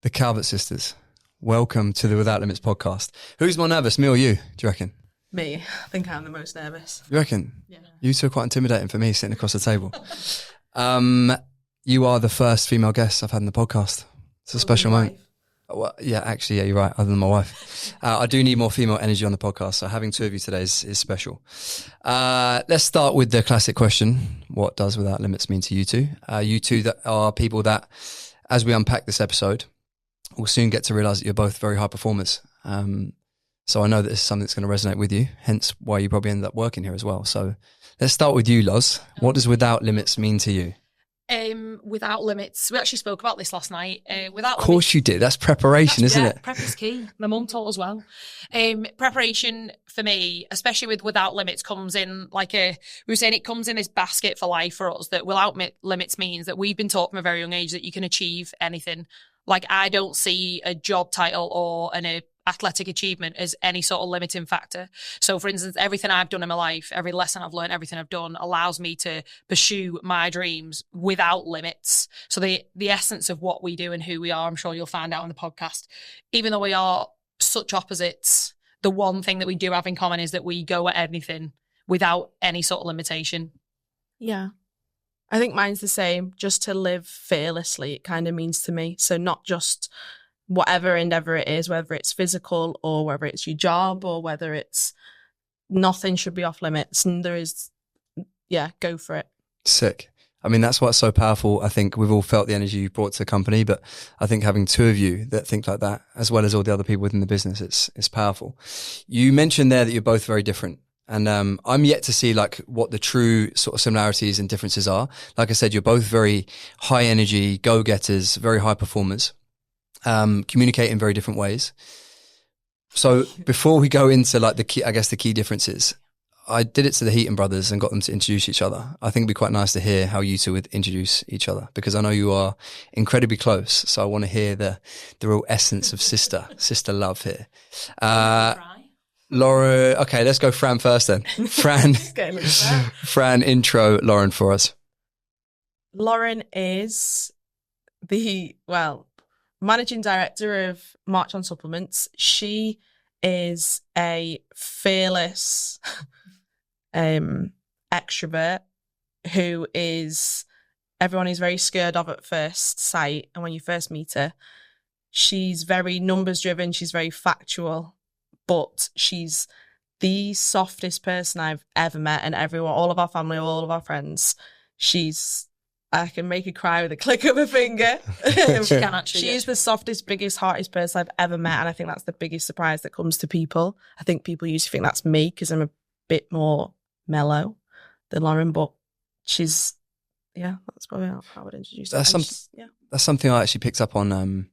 The Calvert sisters. Welcome to the Without Limits podcast. Who's more nervous, me or you, do you reckon? Me. I think I'm the most nervous. You reckon? Yeah. You two are quite intimidating for me sitting across the table. You are the first female guest I've had in the podcast. It's a special moment. Well, yeah, actually, yeah, you're right, other than my wife. I do need more female energy on the podcast, so having two of you today is special. Let's start with the classic question. What does Without Limits mean to you two? You two that are people that, as we unpack this episode, we'll soon get to realise that you're both very high performers. So I know that this is something that's going to resonate with you, hence why you probably ended up working here as well. So let's start with you, Loz. What does Without Limits mean to you? Without Limits, we actually spoke about this last night. Without Of course limits, you did. That's preparation, isn't it? Prep is key. My mum taught as well. Preparation for me, especially with Without Limits, comes in we were saying it comes in this basket for life for us, that Without Limits means that we've been taught from a very young age that you can achieve anything. Like, I don't see a job title or an athletic achievement as any sort of limiting factor. So, for instance, everything I've done in my life, every lesson I've learned, everything I've done allows me to pursue my dreams without limits. So the essence of what we do and who we are, I'm sure you'll find out on the podcast. Even though we are such opposites, the one thing that we do have in common is that we go at anything without any sort of limitation. Yeah. I think mine's the same. Just to live fearlessly, it kind of means to me. So not just whatever endeavour it is, whether it's physical or whether it's your job or whether it's nothing should be off limits. And there is, go for it. Sick. I mean, that's what's so powerful. I think we've all felt the energy you brought to the company, but I think having two of you that think like that, as well as all the other people within the business, it's powerful. You mentioned there that you're both very different. And I'm yet to see like what the true sort of similarities and differences are. Like I said, you're both very high energy, go-getters, very high performers, communicate in very different ways. So before we go into like the key differences, I did it to the Heaton brothers and got them to introduce each other. I think it'd be quite nice to hear how you two would introduce each other, because I know you are incredibly close. So I want to hear the real essence of sister love here. Laura, okay, let's go Fran first then. Fran, intro Lauren for us. Lauren is the managing director of Marchon supplements. She is a fearless extrovert who everyone is very scared of at first sight, and when you first meet her, she's very numbers driven, she's very factual, but she's the softest person I've ever met, and everyone, all of our family, all of our friends, I can make her cry with a click of a finger. She can actually. She's the softest, biggest, heartiest person I've ever met, and I think that's the biggest surprise that comes to people. I think people usually think that's me because I'm a bit more mellow than Lauren, but that's probably how I would introduce her. That's something I actually picked up on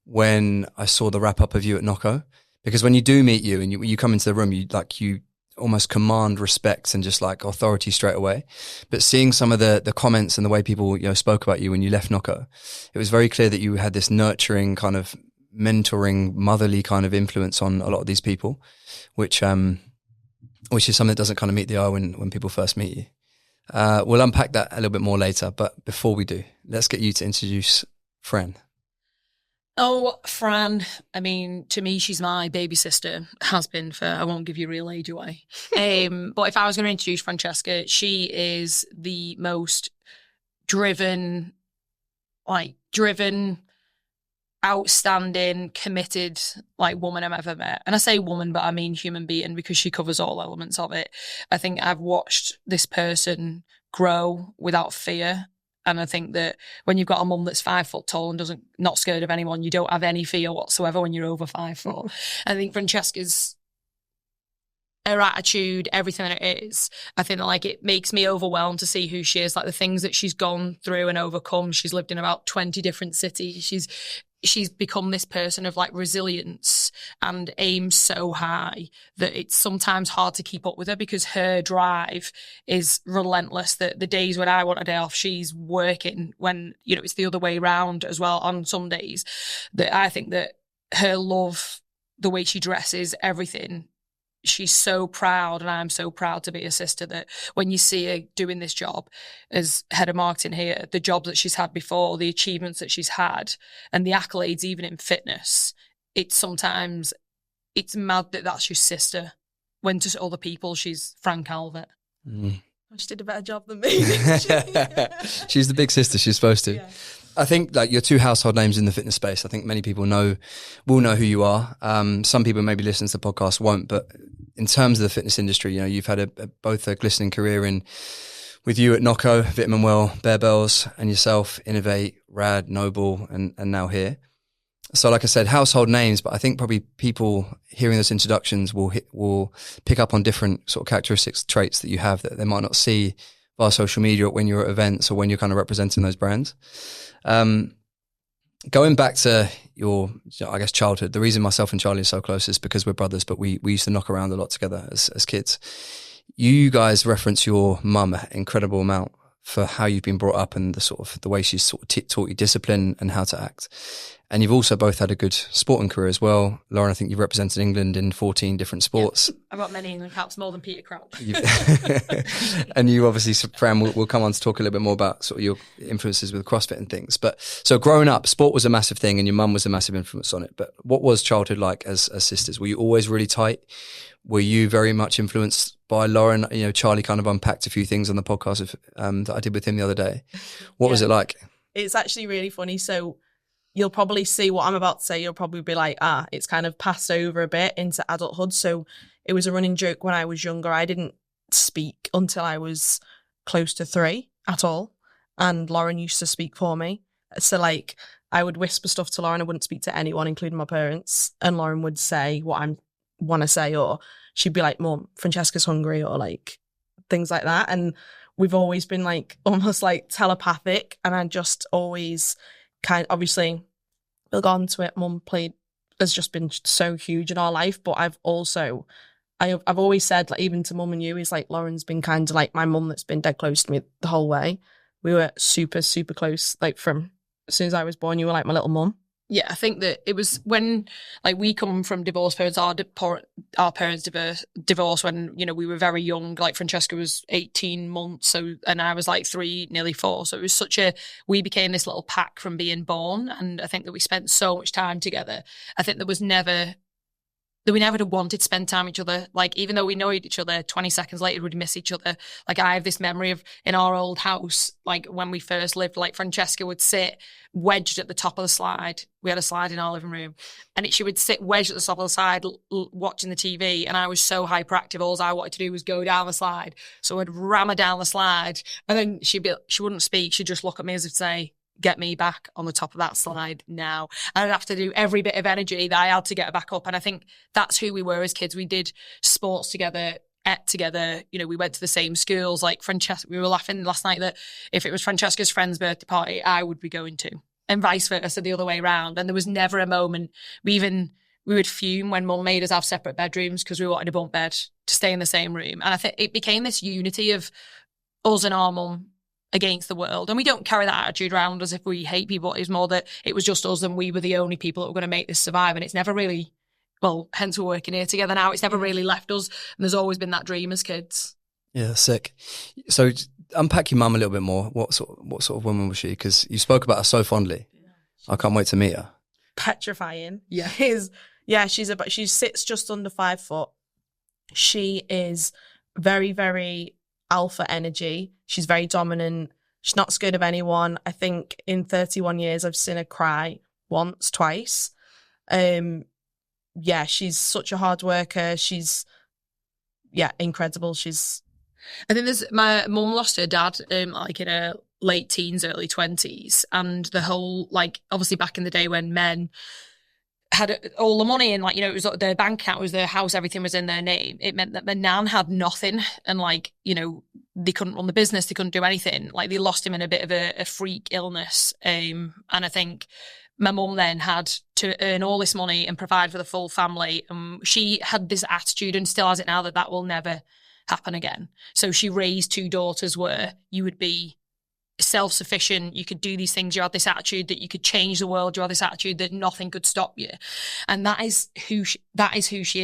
when I saw the wrap up of you at Nocco. Because when you do meet you and you come into the room, you almost command respect and just like authority straight away. But seeing some of the comments and the way people spoke about you when you left Nocco, it was very clear that you had this nurturing kind of mentoring, motherly kind of influence on a lot of these people, which is something that doesn't kind of meet the eye when people first meet you. We'll unpack that a little bit more later, but before we do, let's get you to introduce Fran. Oh, Fran, I mean, to me, she's my baby sister, has been for, I won't give you real age away. But if I was going to introduce Francesca, she is the most driven, outstanding, committed, woman I've ever met. And I say woman, but I mean human being, because she covers all elements of it. I think I've watched this person grow without fear. And I think that when you've got a mum that's 5 foot tall and not scared of anyone, you don't have any fear whatsoever when you're over 5 foot. I think Francesca's, her attitude, everything that it is, I think that it makes me overwhelmed to see who she is, the things that she's gone through and overcome. She's lived in about 20 different cities. She's become this person of resilience and aims so high that it's sometimes hard to keep up with her, because her drive is relentless. That the days when I want a day off, she's working, when it's the other way around as well on some days. That I think that her love, the way she dresses, everything, she's so proud, and I'm so proud to be a sister, that when you see her doing this job as head of marketing here, the jobs that she's had before, the achievements that she's had, and the accolades even in fitness, it's mad that that's your sister, when to other people she's Fran Calvert. She did a better job than me. She's the big sister, she's supposed to. Yeah. I think like you're two household names in the fitness space. I think many people will know who you are. Some people maybe listen to the podcast won't, but in terms of the fitness industry, you know, you've had both a glistening career with you at Nocco, Vitamin Well, Bear Bells, and yourself, Innovate, Rad, Noble, and now here. So like I said, household names, but I think probably people hearing those introductions will pick up on different sort of characteristics, traits that you have that they might not see via social media or when you're at events or when you're kind of representing those brands. Going back to your, I guess, childhood, the reason myself and Charlie are so close is because we're brothers, but we used to knock around a lot together as kids. You guys reference your mum an incredible amount for how you've been brought up and the way she's sort of taught you discipline and how to act. And you've also both had a good sporting career as well. Lauren, I think you've represented England in 14 different sports. Yeah, I've got many England caps, more than Peter Crouch. And you obviously, Fran, we'll come on to talk a little bit more about sort of your influences with CrossFit and things. But so growing up, sport was a massive thing and your mum was a massive influence on it. But what was childhood like as sisters? Were you always really tight? Were you very much influenced by Lauren? You know, Charlie kind of unpacked a few things on the podcast that I did with him the other day. What was it like? It's actually really funny. So you'll probably see what I'm about to say. You'll probably be like, it's kind of passed over a bit into adulthood. So it was a running joke when I was younger. I didn't speak until I was close to 3 at all. And Lauren used to speak for me. So like I would whisper stuff to Lauren. I wouldn't speak to anyone, including my parents. And Lauren would say what I want to say, or she'd be like, Mum, Francesca's hungry, or like things like that. And we've always been like almost like telepathic. And I just always obviously we'll go on to it. Mum has just been so huge in our life, but I've always said, like, even to Mum and you, is like Lauren's been kind of like my mum that's been dead close to me the whole way. We were super, super close. Like from as soon as I was born, you were like my little mum. Yeah, I think that it was when, like, we come from divorced parents. Our parents divorced when, you know, we were very young. Like Francesca was 18 months, and I was like 3, nearly 4. So it was we became this little pack from being born. And I think that we spent so much time together. I think we never wanted to spend time with each other. Like, even though we know each other, 20 seconds later, we'd miss each other. Like, I have this memory of in our old house, like when we first lived, like Francesca would sit wedged at the top of the slide. We had a slide in our living room, and she would sit wedged at the top of the slide watching the TV. And I was so hyperactive. All I wanted to do was go down the slide. So I'd ram her down the slide, and then she wouldn't speak. She'd just look at me as if to say, get me back on the top of that slide now. And I'd have to do every bit of energy that I had to get her back up. And I think that's who we were as kids. We did sports together, ate together. You know, we went to the same schools. Like Francesca, we were laughing last night that if it was Francesca's friend's birthday party, I would be going to, and vice versa, the other way around. And there was never a moment we would fume when Mum made us have separate bedrooms because we wanted a bunk bed to stay in the same room. And I think it became this unity of us and our mum against the world. And we don't carry that attitude around as if we hate people. It's more that it was just us and we were the only people that were going to make this survive. And it's never really, well, hence we're working here together now. It's never really left us. And there's always been that dream as kids. Yeah, sick. So unpack your mum a little bit more. What sort of woman was she? Because you spoke about her so fondly. I can't wait to meet her. Petrifying. Yeah. She sits just under 5 foot. She is very, very alpha energy. She's very dominant. She's not scared of anyone. I think in 31 years I've seen her cry once, twice. She's such a hard worker. She's incredible. I think my mum lost her dad like in her late teens, early 20s, and the whole, like, obviously back in the day when men had all the money and, like, you know, it was their bank account, it was their house, everything was in their name. It meant that the nan had nothing, and, like, you know, they couldn't run the business, they couldn't do anything. Like, they lost him in a bit of a freak illness, and I think my mum then had to earn all this money and provide for the full family. She had this attitude, and still has it now, that will never happen again. So she raised 2 daughters where you would be self-sufficient, you could do these things, you had this attitude that you could change the world, you had this attitude that nothing could stop you, and that is who she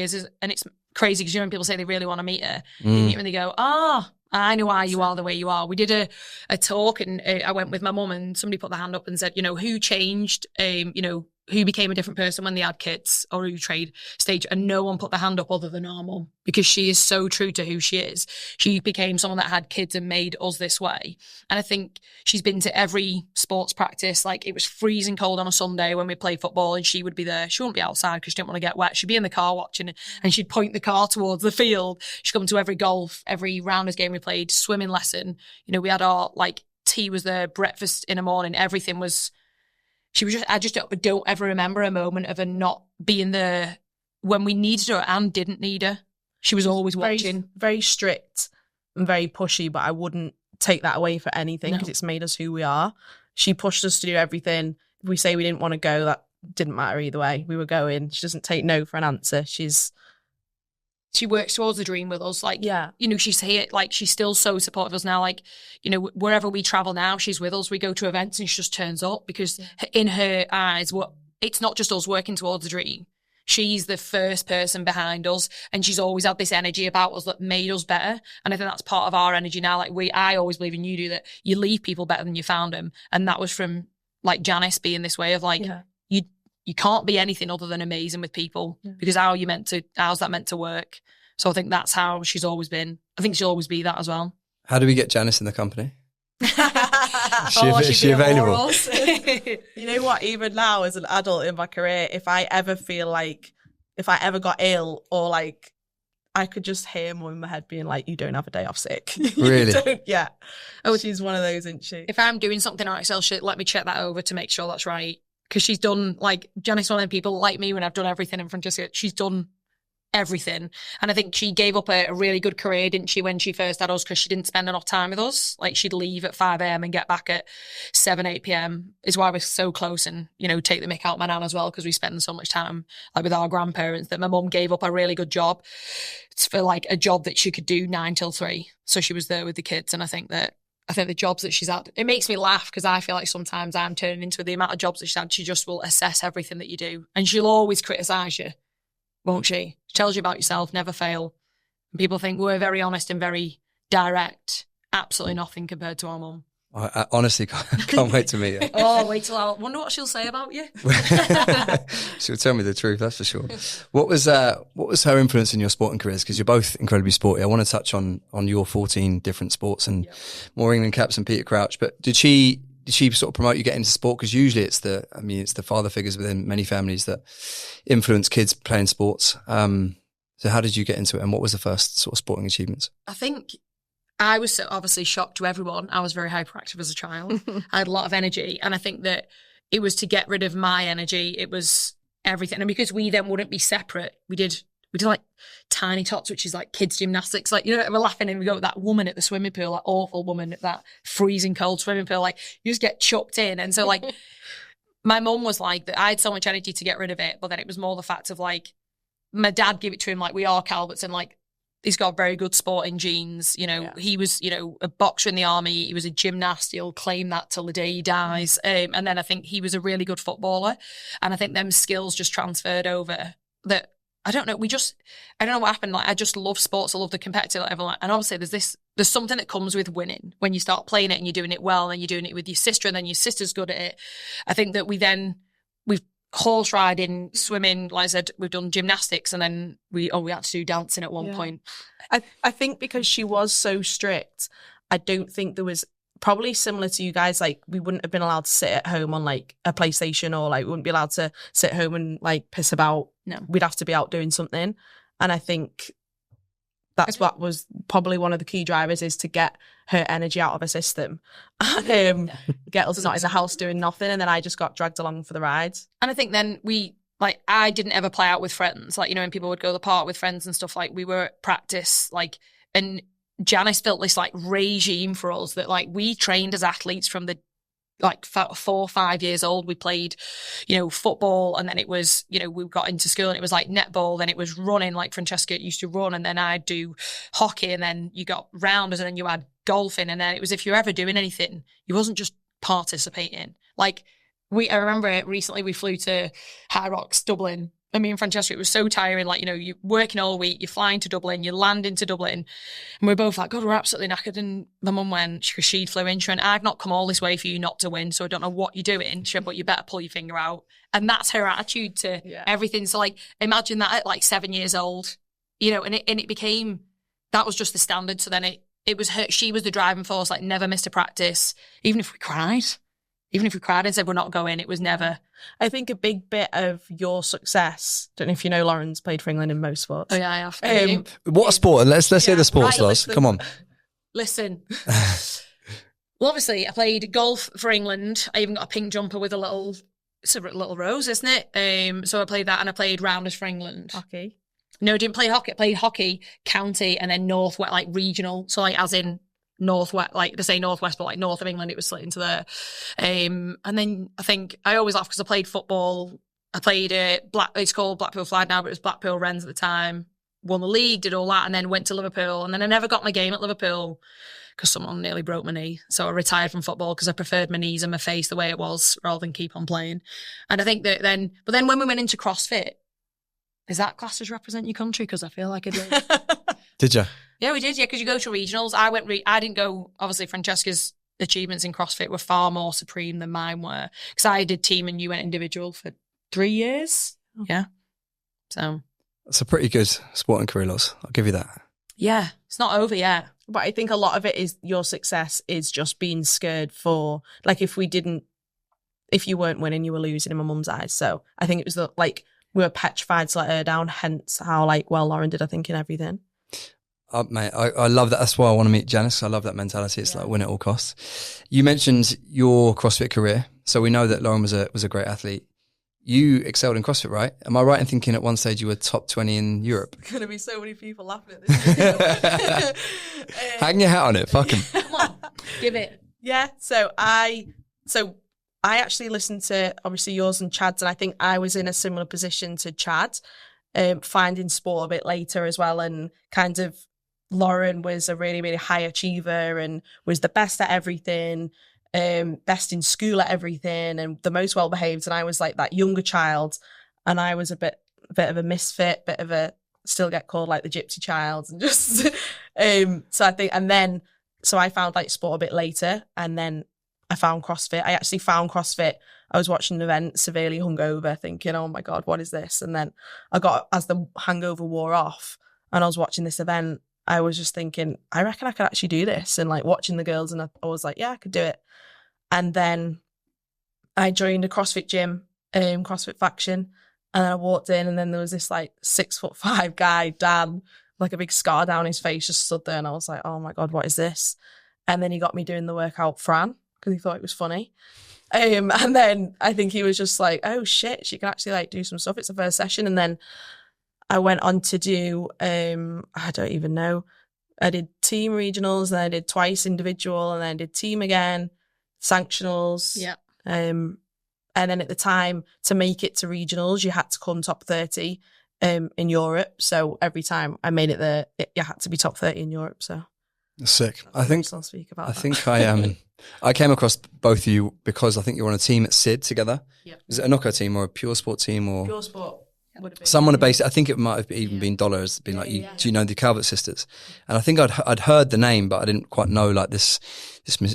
is. And it's crazy because, you know, when people say they really want to meet her, you meet her and they go, I know why you are the way you are. We did a talk and I went with my mum and somebody put their hand up and said, you know, who changed, you know, who became a different person when they had kids or who trade stage, and no one put their hand up other than our mum, because she is so true to who she is. She became someone that had kids and made us this way. And I think she's been to every sports practice. Like, it was freezing cold on a Sunday when we played football and she would be there. She wouldn't be outside because she didn't want to get wet. She'd be in the car watching it and she'd point the car towards the field. She'd come to every golf, every rounders game we played, swimming lesson. You know, we had our, like, tea was there, breakfast in the morning, everything was... She was just, I just don't ever remember a moment of her not being there when we needed her and didn't need her. She was always watching. Very strict and very pushy, but I wouldn't take that away for anything because it's made us who we are. She pushed us to do everything. If we say we didn't want to go, that didn't matter either way. We were going. She doesn't take no for an answer. She works towards the dream with us. Like, yeah, you know, she's here, like, she's still so supportive of us now. Like, you know, wherever we travel now, she's with us. We go to events and she just turns up because in her eyes, it's not just us working towards the dream. She's the first person behind us, and she's always had this energy about us that made us better. And I think that's part of our energy now. Like, I always believe, and you do, that you leave people better than you found them. And that was from, like, Janice being this way of, like, you can't be anything other than amazing with people because how's that meant to work? So I think that's how she's always been. I think she'll always be that as well. How do we get Janice in the company? Is she available? You know what? Even now, as an adult in my career, if I ever got ill or like, I could just hear mum in my head being like, "You don't have a day off sick." Really? Yeah. Oh, she's one of those, isn't she? If I'm doing something on Excel sheet, let me check that over to make sure that's right. Because she's done, like, Janice, one of the people like me when I've done everything in Francesca, she's done everything. And I think she gave up a really good career, didn't she, when she first had us, because she didn't spend enough time with us. Like, she'd leave at 5 a.m. and get back at 7, 8 p.m. is why we're so close, and, you know, take the mick out my nan as well, because we spend so much time, like, with our grandparents, that my mum gave up a really good job for, like, a job that she could do 9 till 3. So she was there with the kids. And I think the jobs that she's had, it makes me laugh because I feel like sometimes I'm turning into the amount of jobs that she's had. She just will assess everything that you do. And she'll always criticise you, won't she? She tells you about yourself, never fail. And people think we're very honest and very direct. Absolutely nothing compared to our mum. I honestly can't wait to meet her. Oh, wait till I wonder what she'll say about you. She'll tell me the truth, that's for sure. What was her influence in your sporting careers? Because you're both incredibly sporty. I want to touch on your 14 different sports and more England caps and Peter Crouch. But did she sort of promote you getting into sport? Because usually it's the father figures within many families that influence kids playing sports. So how did you get into it, and what was the first sort of sporting achievements? I think I was so obviously shocked to everyone. I was very hyperactive as a child. I had a lot of energy. And I think that it was to get rid of my energy. It was everything. And because we then wouldn't be separate, we did like tiny tots, which is like kids gymnastics. Like, you know, we're laughing and we go, that woman at the swimming pool, that awful woman at that freezing cold swimming pool, like, you just get chucked in. And so, like, my mum was like that. I had so much energy to get rid of it. But then it was more the fact of, like, my dad gave it to him, like, we are Calverts, and, like, he's got very good sporting genes. You know, he was, you know, a boxer in the army. He was a gymnast. He'll claim that till the day he dies. And then I think he was a really good footballer. And I think them skills just transferred over. That, I don't know, I don't know what happened. Like, I just love sports. I love the competitive level. And obviously there's something that comes with winning when you start playing it and you're doing it well, and you're doing it with your sister, and then your sister's good at it. I think that we've horse riding, swimming, like I said, we've done gymnastics, and then we had to do dancing at one point. I think because she was so strict, I don't think there was, probably similar to you guys, like, we wouldn't have been allowed to sit at home on, like, a PlayStation, or, like, we wouldn't be allowed to sit home and, like, piss about. No. We'd have to be out doing something. And I think that's what was probably one of the key drivers, is to get her energy out of her system. And get us not in the house doing nothing. And then I just got dragged along for the rides. And I think then I didn't ever play out with friends. Like, you know, when people would go to the park with friends and stuff, like, we were at practice, like, and Janice built this, like, regime for us that, like, we trained as athletes from the, like, 4 or 5 years old. We played, you know, football, and then it was, you know, we got into school and it was like netball, then it was running, like Francesca used to run, and then I'd do hockey, and then you got rounders, and then you had golfing, and then it was, if you're ever doing anything, you wasn't just participating. Like, I remember recently we flew to High Rocks, Dublin, and me and Francesca, it was so tiring. Like, you know, you're working all week, you're flying to Dublin, you're landing to Dublin. And we're both like, God, we're absolutely knackered. And my mum went, because she flew in, she went, I've not come all this way for you not to win, so I don't know what you're doing. She went, but you better pull your finger out. And that's her attitude to everything. So, like, imagine that at like 7 years old, you know, and it became, that was just the standard. So then it was her, she was the driving force, like never missed a practice, even if we cried and said we're not going, it was never. I think a big bit of your success, don't know if you know, Lauren's played for England in most sports. Oh yeah, I have. What a sport. Let's hear the sports, right, Lars. Come on. Listen. Well, obviously, I played golf for England. I even got a pink jumper with it's a little rose, isn't it? So I played that, and I played rounders for England. Hockey? No, I didn't play hockey. I played hockey, county, and then northwest, like regional. So like as in northwest, like to say northwest, but like north of England, it was split into there. And then I think I always laugh because I played football. I played it's called Blackpool Flag now, but it was Blackpool Wrens at the time. Won the league, did all that, and then went to Liverpool. And then I never got my game at Liverpool because someone nearly broke my knee. So I retired from football because I preferred my knees and my face the way it was rather than keep on playing. And I think that then when we went into CrossFit, is that class as represent your country? Because I feel like I did. Did you? Yeah, we did. Yeah, because you go to regionals. I didn't go. Obviously, Francesca's achievements in CrossFit were far more supreme than mine were. Because I did team and you went individual for 3 years. Yeah. So It's a pretty good sporting career, Lars. I'll give you that. Yeah, it's not over yet. But I think a lot of it is your success is just being scared for, like, if you weren't winning, you were losing in my mum's eyes. So I think it was we were petrified to let her down, hence how well Lauren did, I think, in everything. Mate, I love that. That's why I want to meet Janice. I love that mentality. It's like win at all costs. You mentioned your CrossFit career. So we know that Lauren was a great athlete. You excelled in CrossFit, right? Am I right in thinking at one stage you were top 20 in Europe? There's going to be so many people laughing at this. Hang your hat on it. Fuck him. Come on, give it. Yeah. So I actually listened to obviously yours and Chad's, and I think I was in a similar position to Chad, finding sport a bit later as well, and kind of Lauren was a really, really high achiever and was the best at everything, best in school at everything, and the most well behaved. And I was like that younger child, and I was a bit of a misfit, still get called like the gypsy child, and just so I think, so I found like sport a bit later, and then I found CrossFit. I actually found CrossFit. I was watching an event, severely hungover, thinking, oh my God, what is this? And then as the hangover wore off and I was watching this event, I was just thinking, I reckon I could actually do this. And like watching the girls, and I was like, yeah, I could do it. And then I joined a CrossFit gym, CrossFit faction. And I walked in, and then there was this like 6'5" guy, Dan, like a big scar down his face, just stood there. And I was like, oh my God, what is this? And then he got me doing the workout Fran, because he thought it was funny. And then I think he was just like, oh shit, she can actually like do some stuff. It's the first session. And then I went on to do, I don't even know. I did team regionals, then I did twice individual, and then I did team again, sanctionals. Yeah. And then at the time, to make it to regionals, you had to come top 30 in Europe. So every time I made it there, you had to be top 30 in Europe. So sick. I think I'll speak about I that. think I came across both of you because I think you were on a team at SID together. Yeah. Is it a Nocco team or a pure sport team or Pure sport would have been. someone based? I think it might have even been Dollar has been do you know the Calvert sisters? And I think I'd heard the name, but I didn't quite know like this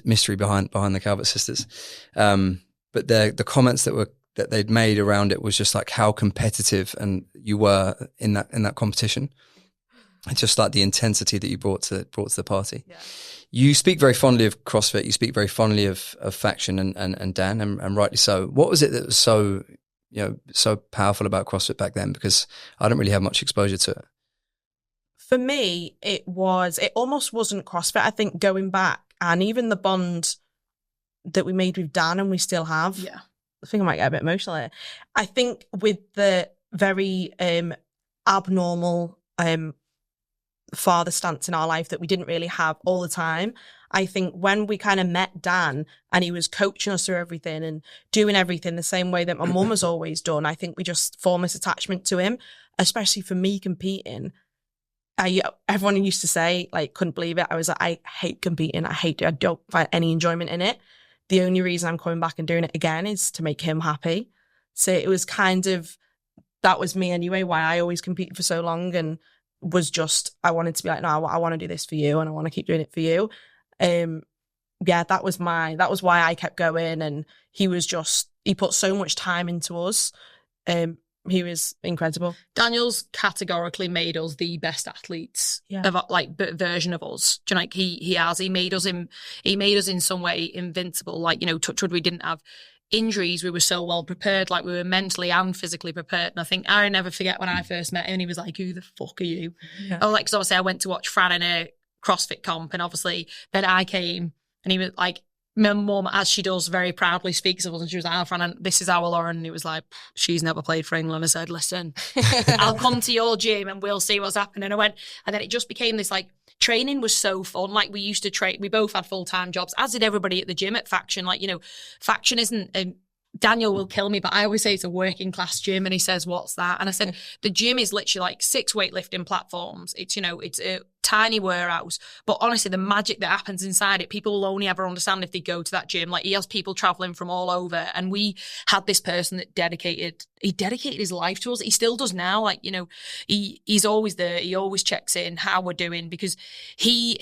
mystery behind the Calvert sisters. But the comments that they'd made around it was just like how competitive and you were in that competition. It's just like the intensity that you brought to the party. Yeah. You speak very fondly of CrossFit. You speak very fondly of Faction and Dan, and rightly so. What was it that was so powerful about CrossFit back then? Because I don't really have much exposure to it. For me, it almost wasn't CrossFit. I think going back, and even the bond that we made with Dan, and we still have. Yeah. I think I might get a bit emotional here. I think with the very abnormal father stance in our life that we didn't really have all the time, I think when we kind of met Dan and he was coaching us through everything and doing everything the same way that my mum has always done, I think we just formed this attachment to him, especially for me competing. Everyone used to say, like, couldn't believe it. I was like, I hate competing. I don't find any enjoyment in it. The only reason I'm coming back and doing it again is to make him happy. So it was kind of that was me anyway, why I always competed for so long, and was just, I wanted to be like, no, I want to do this for you, and I want to keep doing it for you. Yeah, that was why I kept going. And he put so much time into us. He was incredible. Daniel's categorically made us the best athletes of like version of us. Do you know, like he made us in some way invincible. Like, you know, touch wood, we didn't have injuries. We were so well prepared. Like, we were mentally and physically prepared. And I think I never forget when I first met him and he was like, who the fuck are you? Yeah. Oh, like, because obviously I went to watch Fran in a CrossFit comp, and obviously then I came and he was like, my mum, as she does, very proudly speaks of us, and she was like, oh, Fran, this is our Lauren. And it was like, she's never played for England. I said, listen, I'll come to your gym and we'll see what's happening. And then it just became this, like, training was so fun. Like, we used to train, we both had full-time jobs, as did everybody at the gym at Faction. Like, you know, Faction isn't, Daniel will kill me, but I always say it's a working class gym. And he says, what's that? And I said, the gym is literally like 6 weightlifting platforms. It's, you know, it's a tiny warehouse. But honestly, the magic that happens inside it, people will only ever understand if they go to that gym. Like, he has people traveling from all over. And we had this person that dedicated his life to us. He still does now. Like, you know, he's always there. He always checks in how we're doing, because he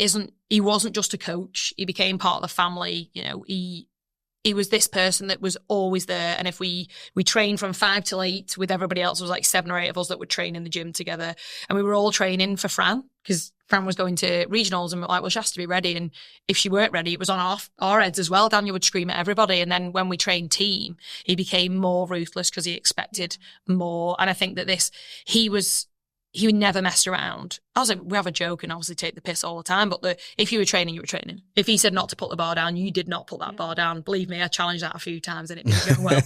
wasn't just a coach. He became part of the family. You know, he was this person that was always there. And if we trained from 5 till 8 with everybody else, there was like 7 or 8 of us that would train in the gym together. And we were all training for Fran, because Fran was going to regionals, and we were like, well, she has to be ready. And if she weren't ready, it was on our heads as well. Daniel would scream at everybody. And then when we trained team, he became more ruthless because he expected more. And I think that he would never mess around. I was like, we have a joke and obviously take the piss all the time, but if you were training, you were training. If he said not to put the bar down, you did not put that bar down. Believe me, I challenged that a few times and it didn't go well.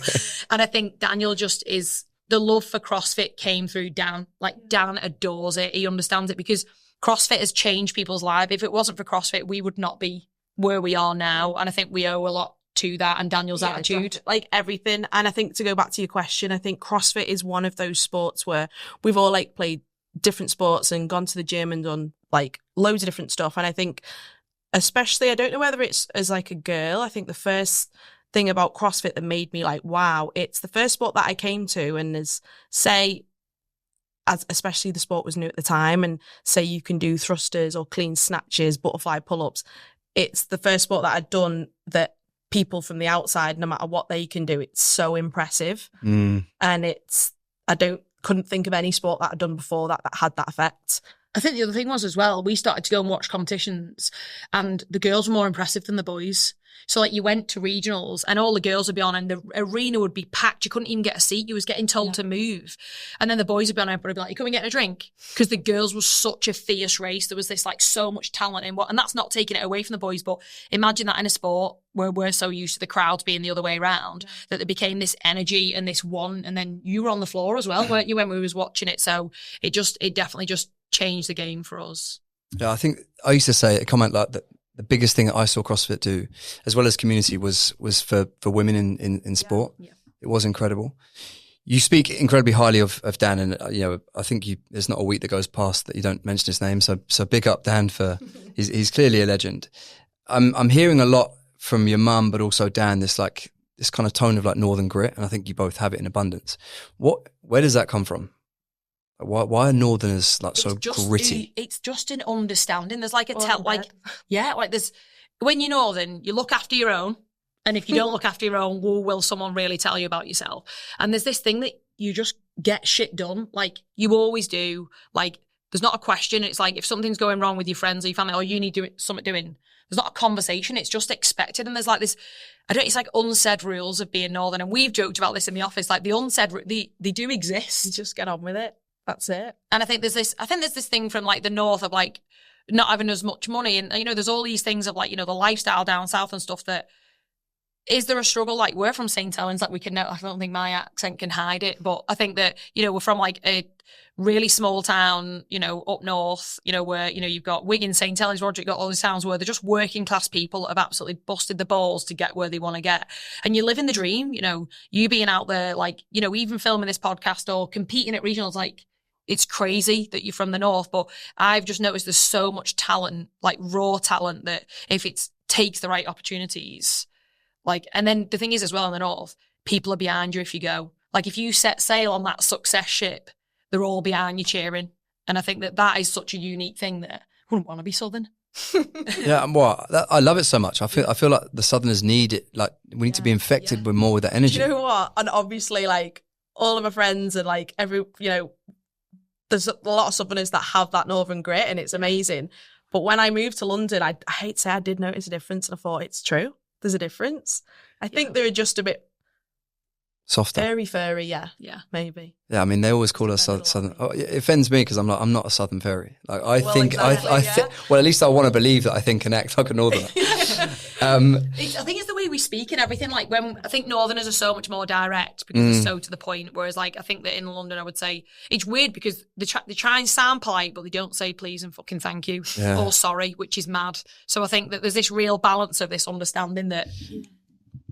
And I think Daniel just is, the love for CrossFit came through Dan. Like, Dan adores it. He understands it, because CrossFit has changed people's lives. If it wasn't for CrossFit, we would not be where we are now. And I think we owe a lot to that and Daniel's attitude. Exactly. Like, everything. And I think, to go back to your question, I think CrossFit is one of those sports where we've all like played different sports and gone to the gym and done like loads of different stuff. And I think, especially, I don't know whether it's as like a girl, I think the first thing about CrossFit that made me like, wow, it's the first sport that I came to, and especially the sport was new at the time, and say you can do thrusters or clean snatches, butterfly pull-ups. It's the first sport that I'd done that people from the outside, no matter what they can do, it's so impressive. And couldn't think of any sport that I'd done before that had that effect. I think the other thing was as well, we started to go and watch competitions, and the girls were more impressive than the boys. So like, you went to regionals and all the girls would be on and the arena would be packed. You couldn't even get a seat. You was getting told to move. And then the boys would be on, everybody would be like, you come and get a drink. Because the girls was such a fierce race. There was this like so much talent in and that's not taking it away from the boys. But imagine that in a sport where we're so used to the crowds being the other way around, that there became this energy and this one. And then you were on the floor as well, weren't you, when we was watching it? So it definitely just changed the game for us. Yeah, I think I used to say a comment like that. The biggest thing that I saw CrossFit do, as well as community, was for women in sport. Yeah. It was incredible. You speak incredibly highly of Dan, and you know, I think there's not a week that goes past that you don't mention his name. So big up Dan for he's clearly a legend. I'm hearing a lot from your mum, but also Dan, this kind of tone of like northern grit, and I think you both have it in abundance. Where does that come from? Why are Northerners like so gritty? It's just an understanding. There's like there's, when you're Northern, you look after your own. And if you don't look after your own, will someone really tell you about yourself? And there's this thing that you just get shit done. Like, you always do. Like, there's not a question. It's like, if something's going wrong with your friends or your family, or you need something doing, there's not a conversation. It's just expected. And there's like this, it's like unsaid rules of being Northern. And we've joked about this in the office. Like, the unsaid, they do exist. You just get on with it. That's it. And I think there's this thing from like the north of like not having as much money. And, you know, there's all these things of like, you know, the lifestyle down south and stuff that, is there a struggle? Like, we're from St. Helens, like I don't think my accent can hide it. But I think that, you know, we're from like a really small town, you know, up north, you know, where, you know, you've got Wigan, St. Helens, Roger, you've got all these towns where they're just working class people that have absolutely busted the balls to get where they want to get. And you live in the dream, you know, you being out there, like, you know, even filming this podcast or competing at regionals, like, it's crazy that you're from the north, but I've just noticed there's so much talent, like raw talent, that if it takes the right opportunities, like, and then the thing is as well in the north, people are behind you if you go. Like if you set sail on that success ship, they're all behind you cheering. And I think that is such a unique thing that I wouldn't want to be Southern. Yeah, I love it so much. I feel like the Southerners need it. Like we need to be infected with more with that energy. Do you know what? And obviously, like all of my friends and like there's a lot of Southerners that have that Northern grit, and it's amazing. But when I moved to London, I hate to say I did notice a difference, and I thought it's true. There's a difference. I think they're just a bit softer, furry, yeah, maybe. Yeah, I mean they always call us Southern. Oh, it offends me because I'm not a Southern fairy. Like I think well, at least I want to believe that I think and act like a Northerner. I think it's the way we speak and everything. Like when I think Northerners are so much more direct because they're so to the point. Whereas like I think that in London, I would say it's weird because they try and sound polite, but they don't say please and fucking thank you or sorry, which is mad. So I think that there's this real balance of this understanding that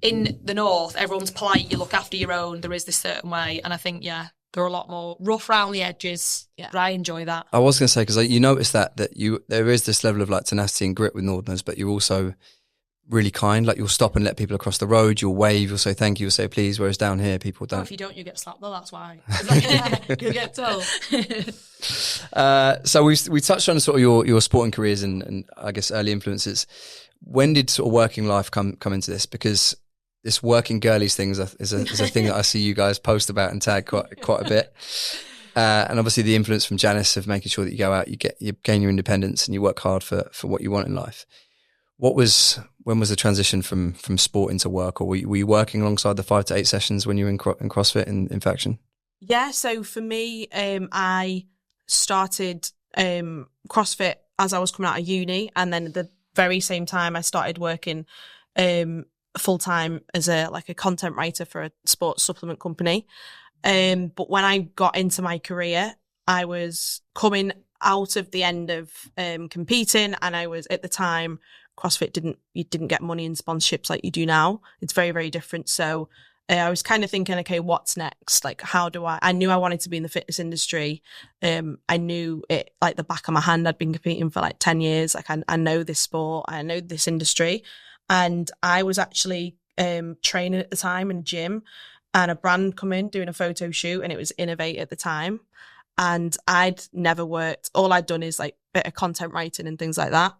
in the North, everyone's polite, you look after your own, there is this certain way. And I think, they're a lot more rough around the edges. Yeah. But I enjoy that. I was going to say, because you notice that there is this level of like tenacity and grit with Northerners, but you're also really kind. Like you'll stop and let people across the road, you'll wave, you'll say thank you, you'll say please, whereas down here people don't. If you don't, you get slapped though, that's why. You'll get told. So we touched on sort of your sporting careers and I guess early influences. When did sort of working life come into this? Because this working girlies thing is a thing that I see you guys post about and tag quite a bit. And obviously the influence from Janice of making sure that you go out, you gain your independence and you work hard for what you want in life. When was the transition from sport into work, or were you working alongside the 5 to 8 sessions when you were in CrossFit in Faction? Yeah, so for me, I started CrossFit as I was coming out of uni, and then at the very same time I started working full-time as a content writer for a sports supplement company. But when I got into my career, I was coming out of the end of competing, and I was at the time CrossFit you didn't get money in sponsorships like you do now. It's very, very different. So I was kind of thinking, okay, what's next? Like, how do I knew I wanted to be in the fitness industry. I knew it like the back of my hand. I'd been competing for like 10 years. Like I know this sport, I know this industry. And I was actually training at the time in a gym, and a brand come in doing a photo shoot, and it was Innovate at the time. And I'd never worked. All I'd done is like a bit of content writing and things like that.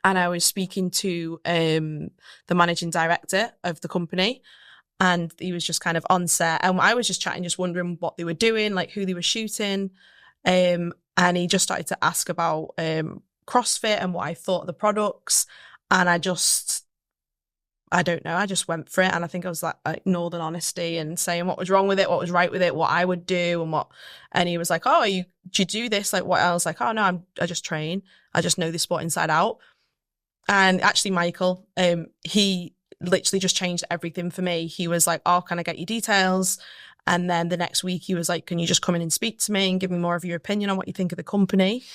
And I was speaking to the managing director of the company, and he was just kind of on set. And I was just chatting, just wondering what they were doing, like who they were shooting. And he just started to ask about CrossFit and what I thought of the products. And I don't know, I just went for it. And I think I was like northern honesty and saying what was wrong with it, what was right with it, what I would do and he was like, oh, do you do this? Like what else? Like, oh no, I just train. I just know this sport inside out. And actually Michael, he literally just changed everything for me. He was like, oh, can I get your details? And then the next week he was like, can you just come in and speak to me and give me more of your opinion on what you think of the company?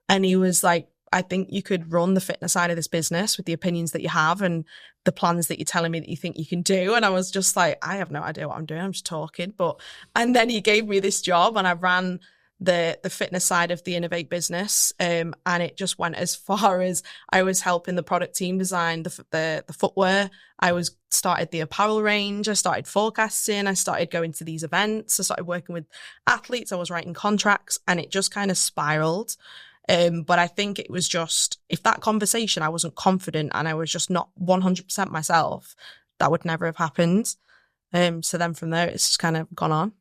And he was like, I think you could run the fitness side of this business with the opinions that you have and the plans that you're telling me that you think you can do. And I was just like, I have no idea what I'm doing. I'm just talking. And then he gave me this job, and I ran the fitness side of the Innovate business. And it just went as far as I was helping the product team design the footwear. I started the apparel range. I started forecasting. I started going to these events. I started working with athletes. I was writing contracts, and it just kind of spiraled. But I think it was just, if that conversation, I wasn't confident and I was just not 100% myself, that would never have happened. So then from there, it's just kind of gone on.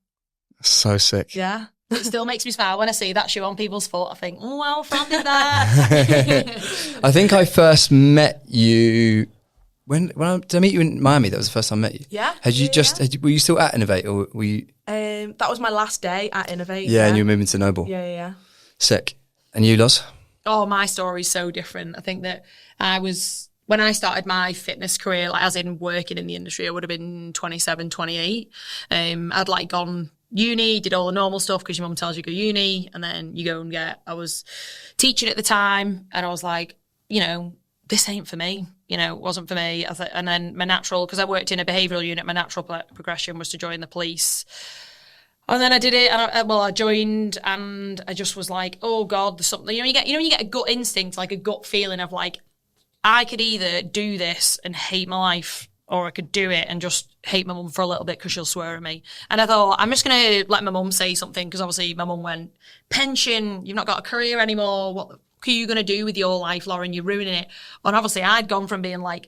So sick. Yeah. It still makes me smile when I see that shoe on people's foot. I think, oh, well, Fran did that. I think I first met you when did I meet you in Miami? That was the first time I met you. Yeah. Were you still at Innovate, or were you? That was my last day at Innovate. Yeah, and you were moving to Noble. Yeah. Sick. And you, Loz? Oh, my story's so different. I think that when I started my fitness career, like as in working in the industry, I would have been 27, 28. I'd like gone uni, did all the normal stuff because your mum tells you go uni, and then you go and I was teaching at the time, and I was like, this ain't for me. It wasn't for me. And then my natural, because I worked in a behavioural unit, my natural progression was to join the police. And then I did it, and I joined, and I just was like, oh God, there's something. You get a gut instinct, like a gut feeling of like, I could either do this and hate my life, or I could do it and just hate my mum for a little bit because she'll swear at me. And I thought, I'm just going to let my mum say something, because obviously my mum went, pension, you've not got a career anymore. What are you going to do with your life, Lauren? You're ruining it. And obviously I'd gone from being like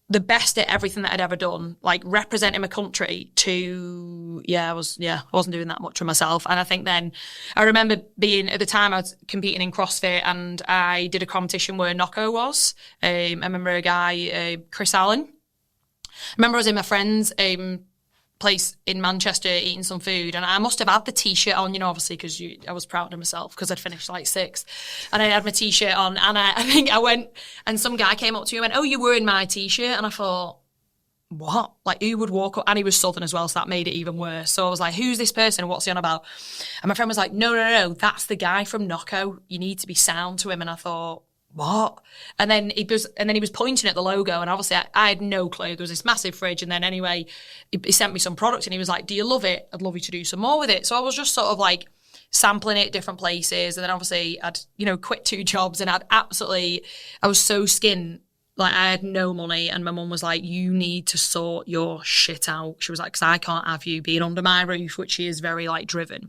the best at everything that I'd ever done, like representing my country, to, I wasn't doing that much for myself. And I think then I remember being, at the time I was competing in CrossFit, and I did a competition where Nocco was. I remember a guy, Chris Allen. I remember I was in my friend's place in Manchester eating some food, and I must have had the t-shirt on, obviously, because I was proud of myself because I'd finished like 6th, and I had my t-shirt on, and I think I went, and some guy came up to me and went, oh, you're wearing my t-shirt, and I thought, what? Like, who would walk up? And he was Southern as well, so that made it even worse. So I was like, who's this person? What's he on about? And my friend was like, no, that's the guy from Nocco. You need to be sound to him. And I thought, what? And then he was pointing at the logo, and obviously I had no clue. There was this massive fridge, and then anyway, he sent me some product, and he was like, do you love it? I'd love you to do some more with it. So I was just sort of like sampling it at different places, and then obviously I'd quit 2 jobs, and I was so skinned. Like, I had no money, and my mum was like, you need to sort your shit out. She was like, because I can't have you being under my roof, which she is very like driven.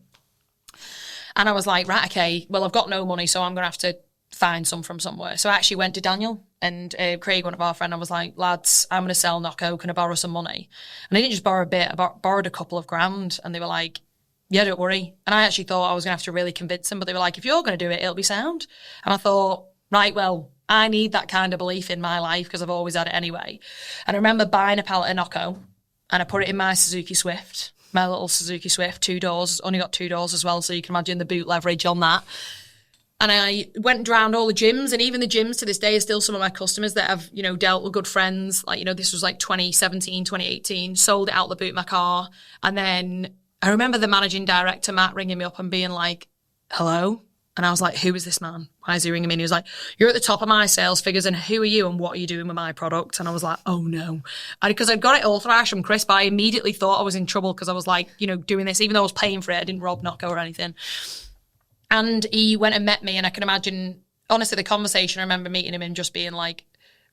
And I was like, right, okay, well, I've got no money, so I'm going to have to find some from somewhere. So I actually went to Daniel and Craig, one of our friends. I was like, lads, I'm going to sell Nocco. Can I borrow some money? And I didn't just borrow a bit. I borrowed a couple of grand, and they were like, yeah, don't worry. And I actually thought I was going to have to really convince them, but they were like, if you're going to do it, it'll be sound. And I thought, right, well, I need that kind of belief in my life because I've always had it anyway. And I remember buying a pallet of Nocco, and I put it in my Suzuki Swift, my little Suzuki Swift, 2 doors, only got 2 doors as well, so you can imagine the boot leverage on that. And I went around all the gyms, and even the gyms to this day are still some of my customers that have, dealt with good friends. Like, this was like 2017, 2018, sold it out the boot of my car. And then I remember the managing director, Matt, ringing me up and being like, hello? And I was like, who is this man? Why is he ringing me? And he was like, you're at the top of my sales figures, and who are you and what are you doing with my product? And I was like, oh no. Because I'd got it authorised from Chris, but I immediately thought I was in trouble because I was like, doing this, even though I was paying for it, I didn't rob Nocco or anything. And he went and met me, and I can imagine, honestly, the conversation, I remember meeting him and just being like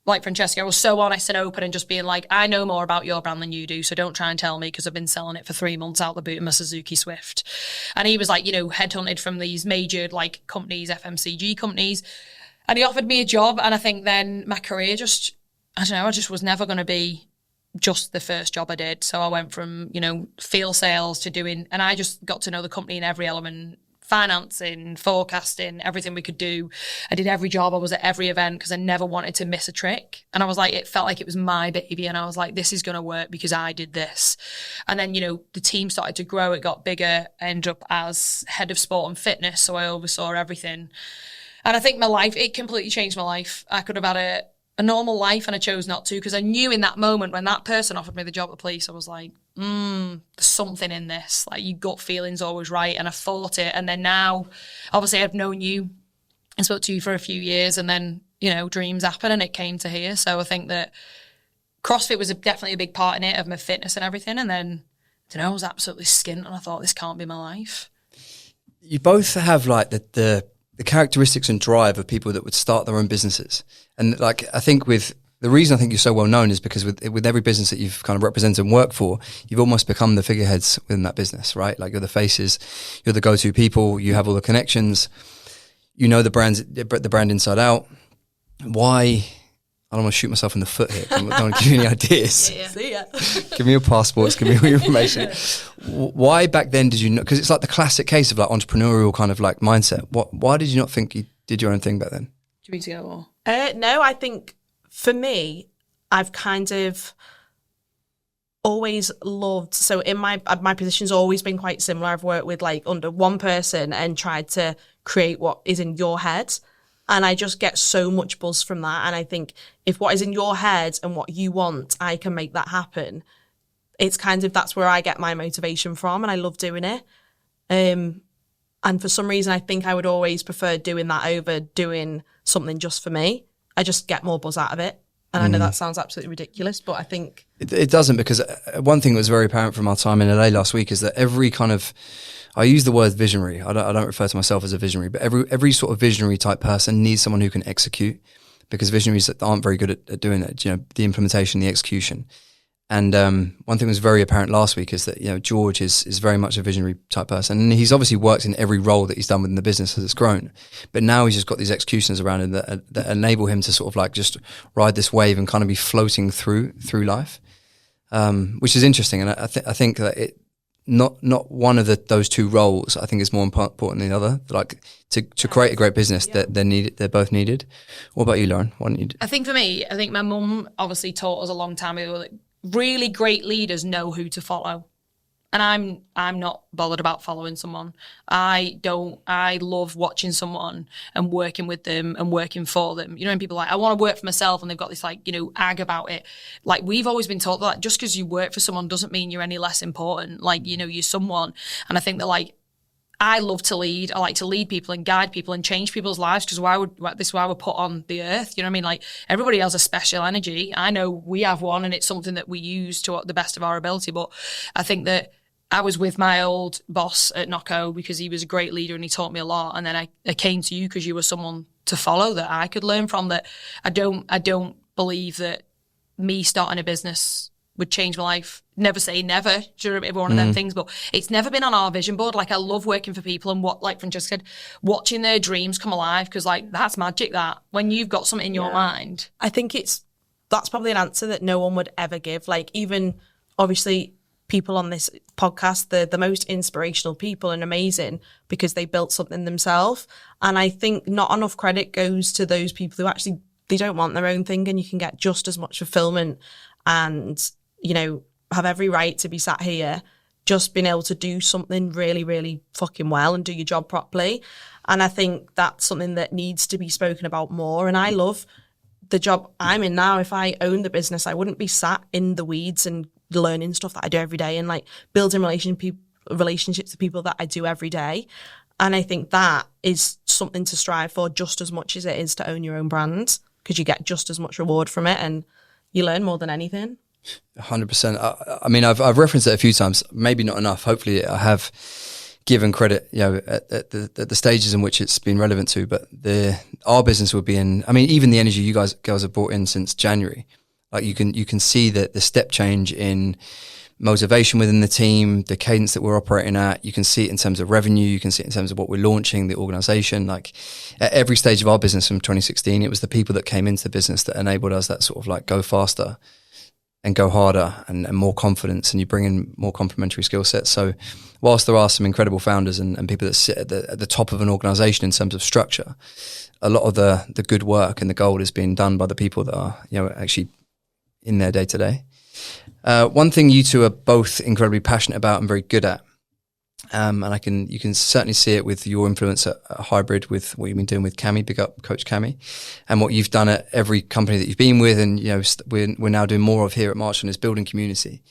Francesca, I was so honest and open and just being like, I know more about your brand than you do, so don't try and tell me because I've been selling it for 3 months out the boot of my Suzuki Swift. And he was like, headhunted from these major like companies, FMCG companies, and he offered me a job. And I think then my career just was never going to be just the first job I did. So I went from, field sales to doing, and I just got to know the company in every element, financing, forecasting, everything we could do. I did every job. I was at every event because I never wanted to miss a trick. And I was like, it felt like it was my baby. And I was like, this is going to work because I did this. And then, the team started to grow. It got bigger. I ended up as head of sport and fitness. So I oversaw everything. And I think my life, it completely changed my life. I could have had a normal life, and I chose not to because I knew in that moment when that person offered me the job at the police, I was like, there's something in this. Like, your gut feeling's always right. And I thought it. And then now, obviously, I've known you and spoke to you for a few years, and then, dreams happen and it came to here. So I think that CrossFit was definitely a big part in it, of my fitness and everything. And then, I was absolutely skint, and I thought, this can't be my life. You both have like the characteristics and drive of people that would start their own businesses. And like, I think the reason I think you're so well known is because with every business that you've kind of represented and worked for, you've almost become the figureheads within that business, right? Like, you're the faces, you're the go-to people, you have all the connections, the brand inside out. Why? I don't want to shoot myself in the foot here. I don't want to give you any ideas. Yeah. See ya. Give me your passports, give me all your information. Why back then did you not? Because it's like the classic case of like entrepreneurial kind of like mindset. Why did you not think you did your own thing back then? Do you mean to go more? No, I think for me, I've kind of always loved, so in my position's always been quite similar. I've worked with like under one person and tried to create what is in your head. And I just get so much buzz from that. And I think if what is in your head and what you want, I can make that happen. It's kind of, that's where I get my motivation from, and I love doing it. And for some reason, I think I would always prefer doing that over doing something just for me. I just get more buzz out of it. And I know that sounds absolutely ridiculous, but I think... It doesn't, because one thing that was very apparent from our time in LA last week is that every kind of... I use the word visionary. I don't refer to myself as a visionary, but every sort of visionary type person needs someone who can execute, because visionaries aren't very good at doing it. The implementation, the execution. And one thing was very apparent last week is that, you know, George is very much a visionary type person. And he's obviously worked in every role that he's done within the business as it's grown. But now he's just got these executions around him that enable him to sort of like just ride this wave and kind of be floating through life, which is interesting. And I think that it not one of those two roles I think is more important than the other. Like to create a great business, that they're both needed. What about you, Lauren? What do you do? I think for me, I think my mum obviously taught us a long time ago that really great leaders know who to follow. And I'm not bothered about following someone. I love watching someone and working with them and working for them. You know, when people are like, I want to work for myself, and they've got this like, you know, ag about it. Like, we've always been taught that like, just because you work for someone doesn't mean you're any less important. Like, you know, you're someone. And I think that like, I love to lead. I like to lead people and guide people and change people's lives, because this is why we're put on the earth. You know what I mean? Like, everybody has a special energy. I know we have one, and it's something that we use to the best of our ability. But I think that I was with my old boss at Nocco because he was a great leader and he taught me a lot. And then I came to you because you were someone to follow that I could learn from. That I don't believe that me starting a business would change my life. Never say never, one of them things, but it's never been on our vision board. Like, I love working for people and what, like Francesca said, watching their dreams come alive, because like, that's magic, that when you've got something in your mind. I think that's probably an answer that no one would ever give. Like, even obviously people on this podcast, the most inspirational people and amazing because they built something themselves. And I think not enough credit goes to those people who actually, they don't want their own thing, and you can get just as much fulfillment and, you know, have every right to be sat here just being able to do something really, really fucking well and do your job properly. And I think that's something that needs to be spoken about more. And I love the job I'm in now. If I owned the business, I wouldn't be sat in the weeds and learning stuff that I do every day and like building relationships with people that I do every day. And I think that is something to strive for just as much as it is to own your own brand, because you get just as much reward from it and you learn more than anything. 100%. I mean, I've referenced it a few times, maybe not enough. Hopefully I have given credit, you know, at the stages in which it's been relevant to, but our business would be in, I mean, even the energy you girls have brought in since January, like you can see that the step change in motivation within the team, the cadence that we're operating at. You can see it in terms of revenue. You can see it in terms of what we're launching, the organization. Like at every stage of our business from 2016, it was the people that came into the business that enabled us that sort of like go faster and go harder and more confidence, and you bring in more complementary skill sets. So whilst there are some incredible founders and people that sit at the top of an organization in terms of structure, a lot of the good work and the gold is being done by the people that are, you know, actually in their day to day. One thing you two are both incredibly passionate about and very good at, and you can certainly see it with your influence at Hybrid, with what you've been doing with Cami, big up Coach Cami, and what you've done at every company that you've been with, and you know we're now doing more of here at Marchon is building community.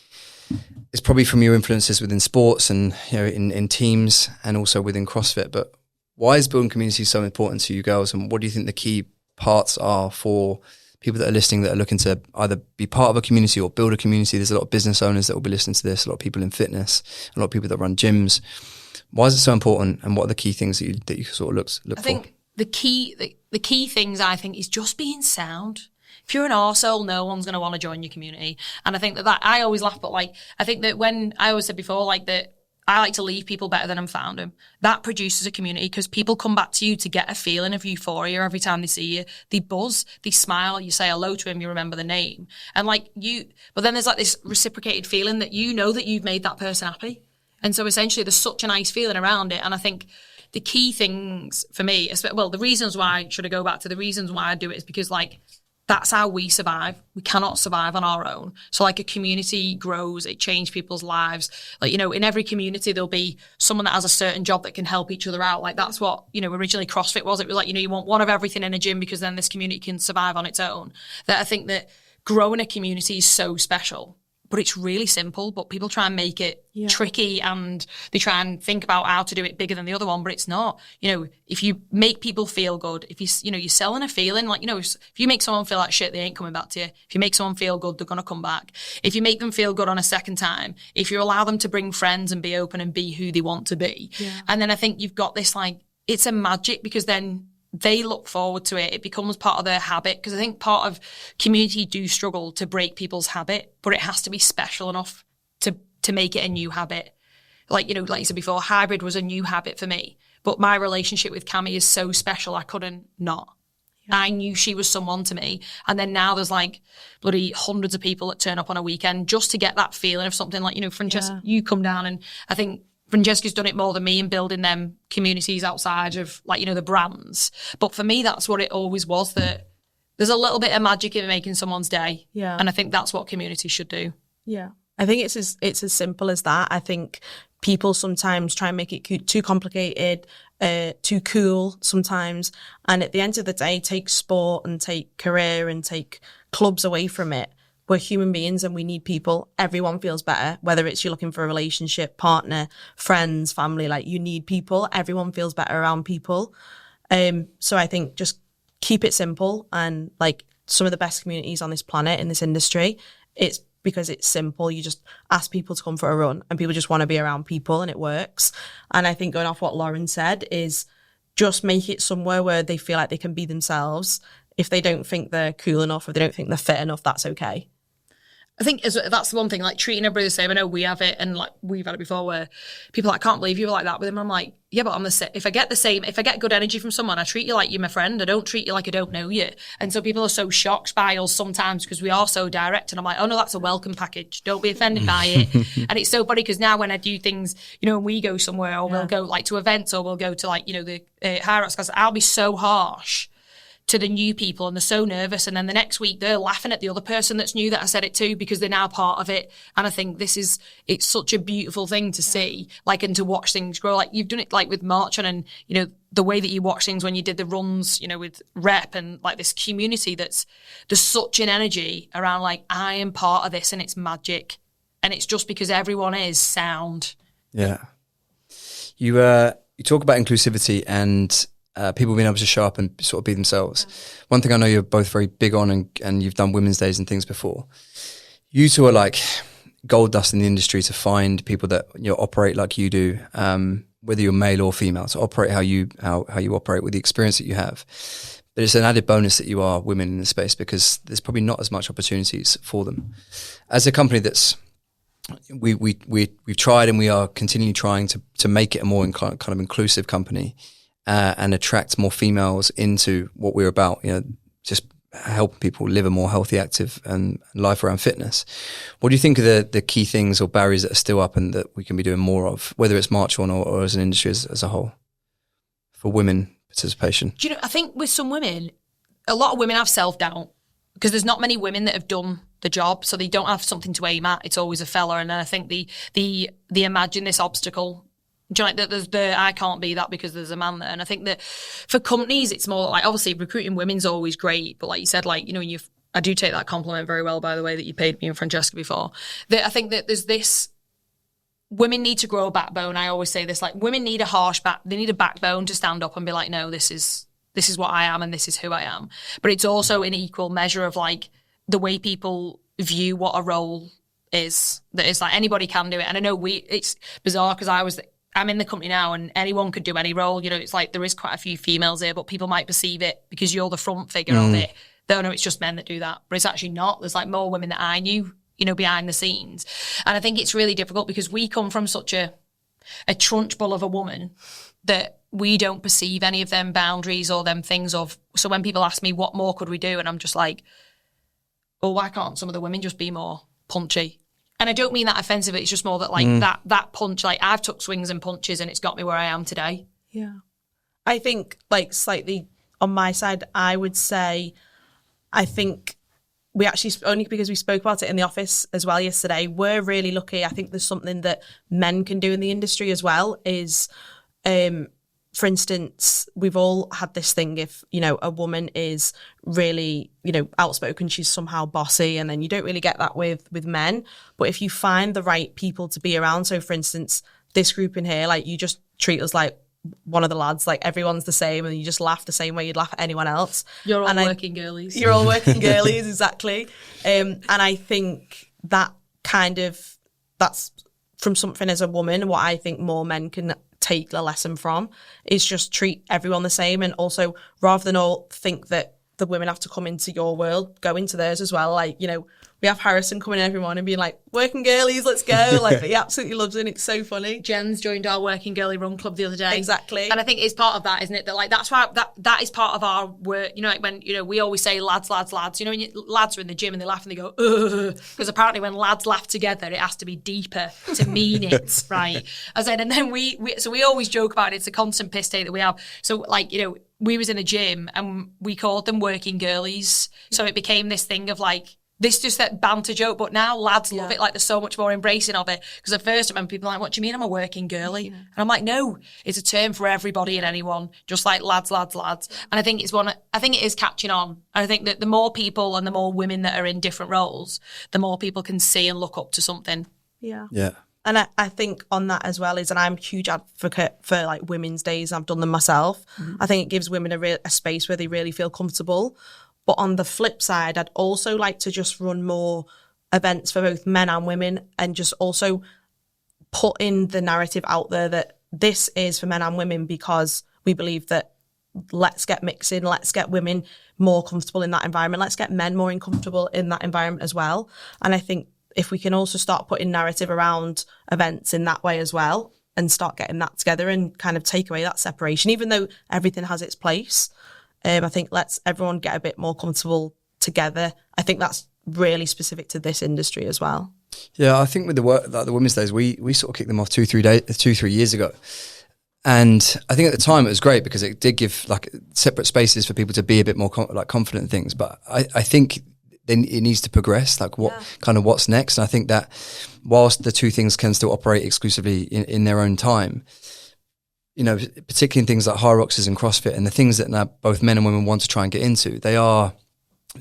It's probably from your influences within sports and, you know, in teams and also within CrossFit. But why is building community so important to you girls, and what do you think the key parts are for people that are listening that are looking to either be part of a community or build a community? There's a lot of business owners that will be listening to this, a lot of people in fitness, a lot of people that run gyms. Why is it so important, and what are the key things that you sort of look for? I think the key things, I think, is just being sound. If you're an arsehole, no one's going to want to join your community. And I think that I always laugh, but like, I think that when I always said before, like that, I like to leave people better than I found them. That produces a community, because people come back to you to get a feeling of euphoria every time they see you. They buzz, they smile, you say hello to him, you remember the name. And like but then there's like this reciprocated feeling that you know that you've made that person happy. And so essentially there's such a nice feeling around it. And I think the key things for me, the reasons why, should I go back to the reasons why I do it, is because like, that's how we survive. We cannot survive on our own. So like a community grows, it changes people's lives. Like, you know, in every community, there'll be someone that has a certain job that can help each other out. Like that's what, you know, originally CrossFit was. It was like, you know, you want one of everything in a gym, because then this community can survive on its own. That I think that growing a community is so special. But it's really simple, but people try and make it tricky, and they try and think about how to do it bigger than the other one, but it's not. You know, if you make people feel good, if you're selling a feeling, like, you know, if you make someone feel like shit, they ain't coming back to you. If you make someone feel good, they're going to come back. If you make them feel good on a second time, if you allow them to bring friends and be open and be who they want to be. Yeah. And then I think you've got this, like, it's a magic, because then they look forward to it. It becomes part of their habit, because I think part of community do struggle to break people's habit, but it has to be special enough to make it a new habit. Like, you know, like you said before, hybrid was a new habit for me, but my relationship with Cami is so special I couldn't not. Yeah. I knew she was someone to me. And then now there's like bloody hundreds of people that turn up on a weekend just to get that feeling of something. Like, you know, Francesca, you come down, and I think Francesca's done it more than me in building them communities outside of, like, you know, the brands. But for me, that's what it always was, that there's a little bit of magic in making someone's day. Yeah. And I think that's what community should do. Yeah. I think it's as simple as that. I think people sometimes try and make it too complicated, too cool sometimes. And at the end of the day, take sport and take career and take clubs away from it. We're human beings and we need people. Everyone feels better, whether it's you're looking for a relationship, partner, friends, family, like you need people. Everyone feels better around people. So I think just keep it simple, and like some of the best communities on this planet in this industry, it's because it's simple. You just ask people to come for a run and people just want to be around people, and it works. And I think going off what Lauren said is just make it somewhere where they feel like they can be themselves. If they don't think they're cool enough, or they don't think they're fit enough, that's okay. I think that's the one thing, like treating everybody the same. I know we have it, and like we've had it before, where people are like, I can't believe you were like that with him. I'm like, yeah, but if I get good energy from someone, I treat you like you're my friend. I don't treat you like I don't know you. And so people are so shocked by us sometimes because we are so direct. And I'm like, oh no, that's a welcome package. Don't be offended by it. And it's so funny because now when I do things, you know, when we go somewhere, or we'll go like to events, or we'll go to like, you know, the High Rocks, because I'll be so harsh to the new people, and they're so nervous, and then the next week they're laughing at the other person that's new that I said it to, because they're now part of it. And I think it's such a beautiful thing to see, like, and to watch things grow. Like you've done it like with Marchon, and you know the way that you watch things when you did the runs, you know, with Rep, and like this community there's such an energy around, like, I am part of this and it's magic, and it's just because everyone is sound. Yeah. You talk about inclusivity and people being able to show up and sort of be themselves. Yeah. One thing I know you're both very big on, and you've done Women's Days and things before. You two are like gold dust in the industry to find people that, you know, operate like you do, whether you're male or female, to operate how you operate with the experience that you have. But it's an added bonus that you are women in the space, because there's probably not as much opportunities for them. As a company that's we've tried, and we are continually trying to make it a more kind of inclusive company. And attract more females into what we're about, you know, just helping people live a more healthy, active and life around fitness. What do you think are the key things or barriers that are still up and that we can be doing more of, whether it's Marchon or as an industry as a whole, for women participation? Do you know, I think with some women, a lot of women have self-doubt because there's not many women that have done the job, so they don't have something to aim at. It's always a fella. And then I think the imagine this obstacle, do you know, like that there's I can't be that because there's a man there. And I think that for companies, it's more like, obviously recruiting women's always great, but like you said, like, you know, I do take that compliment very well, by the way, that you paid me and Francesca before. That I think that there's this, women need to grow a backbone. I always say this, like, women need they need a backbone to stand up and be like, no, this is what I am and this is who I am. But it's also an equal measure of like the way people view what a role is, that it's like anybody can do it. And I know it's bizarre because I'm in the company now and anyone could do any role. You know, it's like there is quite a few females here, but people might perceive it because you're the front figure of it. They don't know it's just men that do that. But it's actually not. There's like more women that I knew, you know, behind the scenes. And I think it's really difficult because we come from such a trunchbull of a woman that we don't perceive any of them boundaries or them things of. So when people ask me what more could we do, and I'm just like, well, why can't some of the women just be more punchy? And I don't mean that offensive. It's just more that like that punch, like I've took swings and punches and it's got me where I am today. Yeah. I think like slightly on my side, I would say, I think we actually, only because we spoke about it in the office as well yesterday, we're really lucky. I think there's something that men can do in the industry as well is, for instance, we've all had this thing, if, you know, a woman is really, you know, outspoken, she's somehow bossy, and then you don't really get that with men. But if you find the right people to be around, so for instance, this group in here, like you just treat us like one of the lads, like everyone's the same, and you just laugh the same way you'd laugh at anyone else. You're all working girlies. You're all working girlies, exactly. And I think that's from something as a woman, what I think more men can take a lesson from, is just treat everyone the same. And also, rather than all think that the women have to come into your world, go into theirs as well. Like, you know, we have Harrison coming in every morning and being like, working girlies, let's go. Like, he absolutely loves it. And it's so funny. Jen's joined our working girly run club the other day. Exactly. And I think it's part of that, isn't it? That like, that's why that is part of our work. You know, like when, you know, we always say lads. You know, when lads are in the gym and they laugh and they go, ugh. Because apparently when lads laugh together, it has to be deeper to mean it, right? As in, and then we always joke about it. It's a constant piss take that we have. So like, you know, we was in a gym and we called them working girlies. So it became this thing of like, this just that banter joke, but now lads love it. Like, there's so much more embracing of it. Because at first I remember people like, what do you mean I'm a working girly? And I'm like, no, it's a term for everybody and anyone, just like lads. And I think it is catching on. And I think that the more people and the more women that are in different roles, the more people can see and look up to something. Yeah. And I think on that as well and I'm a huge advocate for like women's days. I've done them myself. I think it gives women a space where they really feel comfortable. But on the flip side, I'd also like to just run more events for both men and women and just also put in the narrative out there that this is for men and women, because we believe that let's get mixing, let's get women more comfortable in that environment, let's get men more uncomfortable in that environment as well. And I think if we can also start putting narrative around events in that way as well and start getting that together and kind of take away that separation, even though everything has its place, I think let's everyone get a bit more comfortable together. I think that's really specific to this industry as well. Yeah, I think with the work, like the Women's Days, we sort of kicked them off 2-3 years ago. And I think at the time it was great because it did give like separate spaces for people to be a bit more confident in things. But I think then it needs to progress, like what's next. And I think that whilst the two things can still operate exclusively in their own time, you know, particularly in things like Hyroxes and CrossFit and the things that now both men and women want to try and get into, they are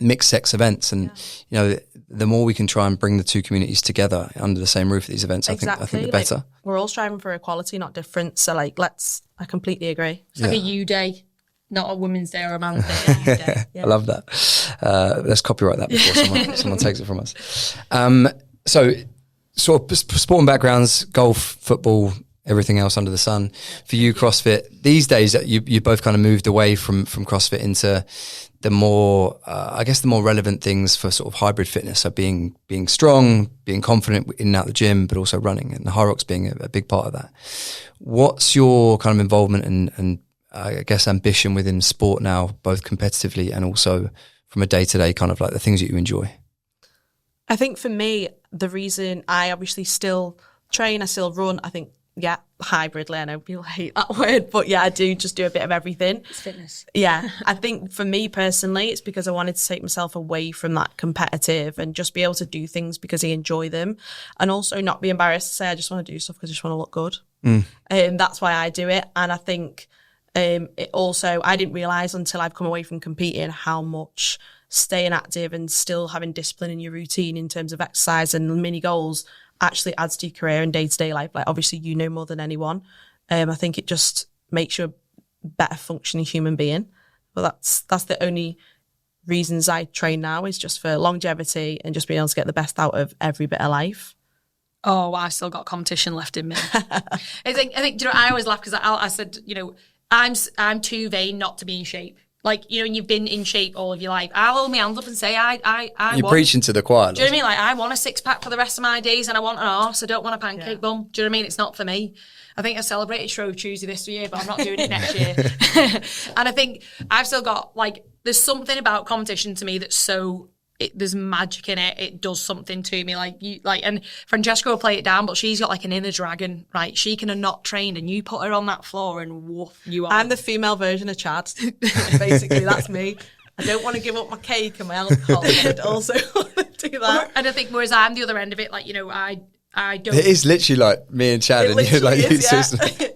mixed sex events. And, you know, the more we can try and bring the two communities together under the same roof at these events, I think the better. Like, we're all striving for equality, not difference. So like, I completely agree. It's like a you day, not a women's day or a man's day. I love that. Let's copyright that before someone takes it from us. So sort of sporting backgrounds, golf, football, everything else under the sun. For you, CrossFit, these days you both kind of moved away from CrossFit into the more, I guess the more relevant things for sort of hybrid fitness. So being strong, being confident in and out the gym, but also running, and the Hyrox being a big part of that. What's your kind of involvement and I guess ambition within sport now, both competitively and also from a day-to-day kind of like the things that you enjoy? I think for me, the reason I obviously still train, I still run, I think, hybridly. I know people hate that word, but I do just do a bit of everything. It's fitness. Yeah. I think for me personally, it's because I wanted to take myself away from that competitive and just be able to do things because I enjoy them, and also not be embarrassed to say I just want to do stuff because I just want to look good. That's why I do it. And I think it also, I didn't realise until I've come away from competing how much staying active and still having discipline in your routine in terms of exercise and mini goals actually adds to your career and day-to-day life. Like, obviously you know more than anyone. I think it just makes you a better functioning human being. But that's the only reasons I train now, is just for longevity and just being able to get the best out of every bit of life. Oh, well, I've still got competition left in me. I think you know, I always laugh because I said, you know, I'm too vain not to be in shape. Like, you know, and you've been in shape all of your life. I'll hold my hands up and say, You're preaching to the choir. Do you know what I mean? Like, I want a six-pack for the rest of my days and I want an arse. I don't want a pancake bum. Do you know what I mean? It's not for me. I think I celebrated Shrove Tuesday this year, but I'm not doing it next year. And I think I've still got, like, there's something about competition to me that's so... there's magic in it. It does something to me. And Francesca will play it down, but she's got like an inner dragon, right? She can have not trained, and you put her on that floor and woof, you are. I'm the female version of Chad. Basically, that's me. I don't want to give up my cake and my alcohol, but I also want to do that. And I think, whereas I'm the other end of it, like, you know, I don't. It is literally like me and Chad, and you're like,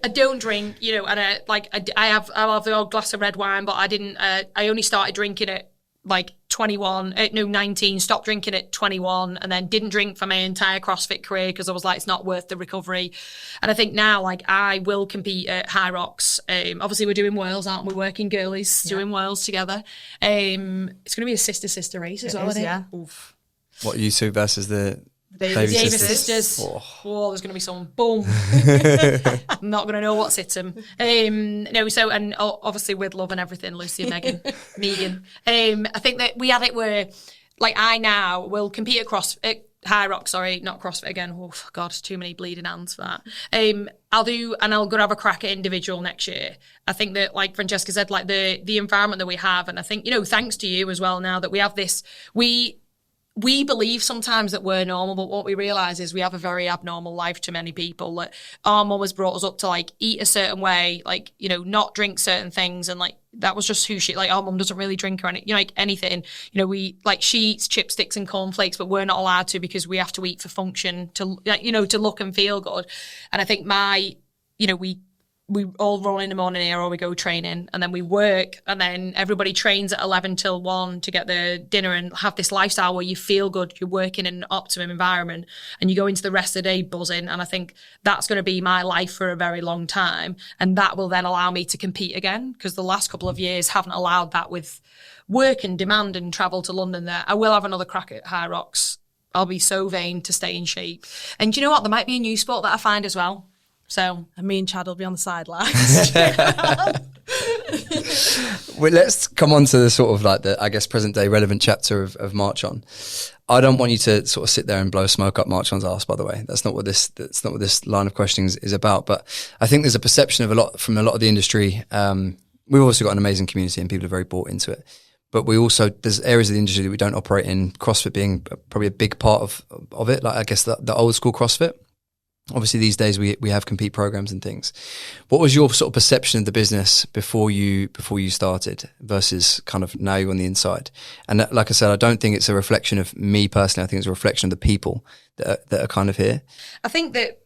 I don't drink, you know, and I'll have the old glass of red wine, but I didn't. I only started drinking it like 19, stopped drinking at 21, and then didn't drink for my entire CrossFit career because I was like, it's not worth the recovery. And I think now, like, I will compete at Hyrox. Obviously we're doing Worlds, aren't we? Working girlies, doing Worlds together. It's going to be a sister race as well, isn't it? Yeah. Oof. What, you two versus the Davis sisters. Oh, there's going to be some boom. I'm not going to know what's hit them. No, so, and obviously with love and everything, Lucy and Megan. I think that we had it where, like, I now will compete at High Rock, not CrossFit again. Oh, God, too many bleeding hands for that. I'll go have a crack at individual next year. I think that, like Francesca said, like the environment that we have, and I think, thanks to you as well now that we have this, we believe sometimes that we're normal, but what we realise is we have a very abnormal life to many people. Like, our mum has brought us up to, like, eat a certain way, like, not drink certain things. And, like, that was just who she, like, our mum doesn't really drink or anything, like anything. We, like, she eats chipsticks and cornflakes, but we're not allowed to because we have to eat for function, to, like, to look and feel good. And I think we all roll in the morning here, or we go training, and then we work, and then everybody trains at 11 till 1 to get their dinner and have this lifestyle where you feel good, you're working in an optimum environment, and you go into the rest of the day buzzing. And I think that's going to be my life for a very long time, and that will then allow me to compete again, because the last couple of years haven't allowed that with work and demand and travel to London there. I will have another crack at High Rocks. I'll be so vain to stay in shape. And do you know what? There might be a new sport that I find as well. So, and me and Chad will be on the sidelines. Well, let's come on to the sort of like the, I guess, present day relevant chapter of Marchon. I don't want you to sort of sit there and blow smoke up Marchon's ass, by the way. That's not what this line of questioning is about. But I think there's a perception of from a lot of the industry. We've also got an amazing community and people are very bought into it. But there's areas of the industry that we don't operate in, CrossFit being probably a big part of it. Like, I guess the old school CrossFit. Obviously, these days we have compete programs and things. What was your sort of perception of the business before you started versus kind of now you're on the inside? And like I said, I don't think it's a reflection of me personally. I think it's a reflection of the people that are kind of here. I think that,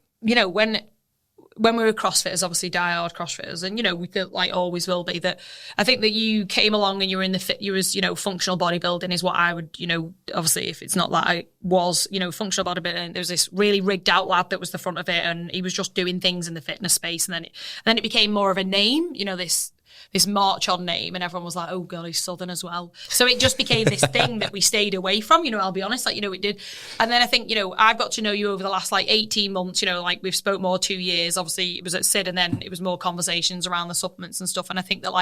when we were CrossFitters, obviously diehard CrossFitters, and we feel like always will be, that I think that you came along and you were in you was functional bodybuilding is what I would obviously, if it's not that I was functional bodybuilding, there was this really rigged out lad that was the front of it, and he was just doing things in the fitness space, and then it became more of a name, this Marchon name, and everyone was like, oh God, he's Southern as well. So it just became this thing that we stayed away from, I'll be honest, it did. And then I think, I've got to know you over the last 18 months, like we've spoke more 2 years. Obviously it was at Sid, and then it was more conversations around the supplements and stuff. And I think that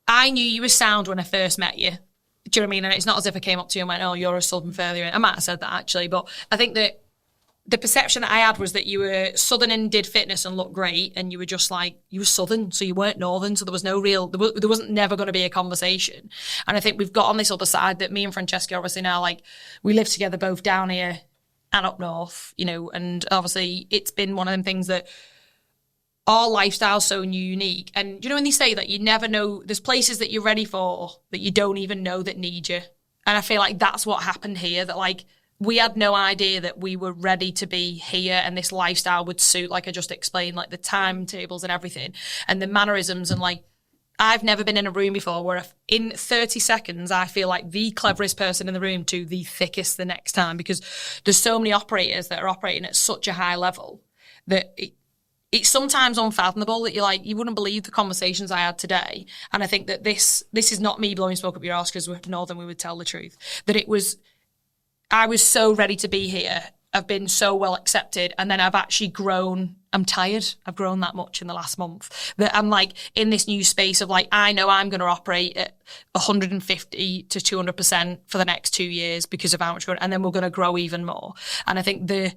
I knew you were sound when I first met you. Do you know what I mean? And it's not as if I came up to you and went, oh, you're a Southern further in. I might have said that actually, but I think that the perception that I had was that you were Southern and did fitness and looked great, and you were just you were Southern, so you weren't Northern, so there was no real, there wasn't never going to be a conversation. And I think we've got on this other side that me and Francesca obviously now, we live together both down here and up north, and obviously it's been one of them things that our lifestyle's so unique. And when they say that you never know, there's places that you're ready for that you don't even know that need you. And I feel like that's what happened here, that we had no idea that we were ready to be here and this lifestyle would suit, like I just explained, the timetables and everything and the mannerisms. And I've never been in a room before where in 30 seconds, I feel like the cleverest person in the room to the thickest the next time, because there's so many operators that are operating at such a high level that it's sometimes unfathomable that you wouldn't believe the conversations I had today. And I think that this is not me blowing smoke up your arse, because we're Northern, we would tell the truth, that I was so ready to be here. I've been so well accepted. And then I've actually grown. I'm tired. I've grown that much in the last month that I'm in this new space of I know I'm going to operate at 150 to 200% for the next 2 years because of how much and then we're going to grow even more. And I think the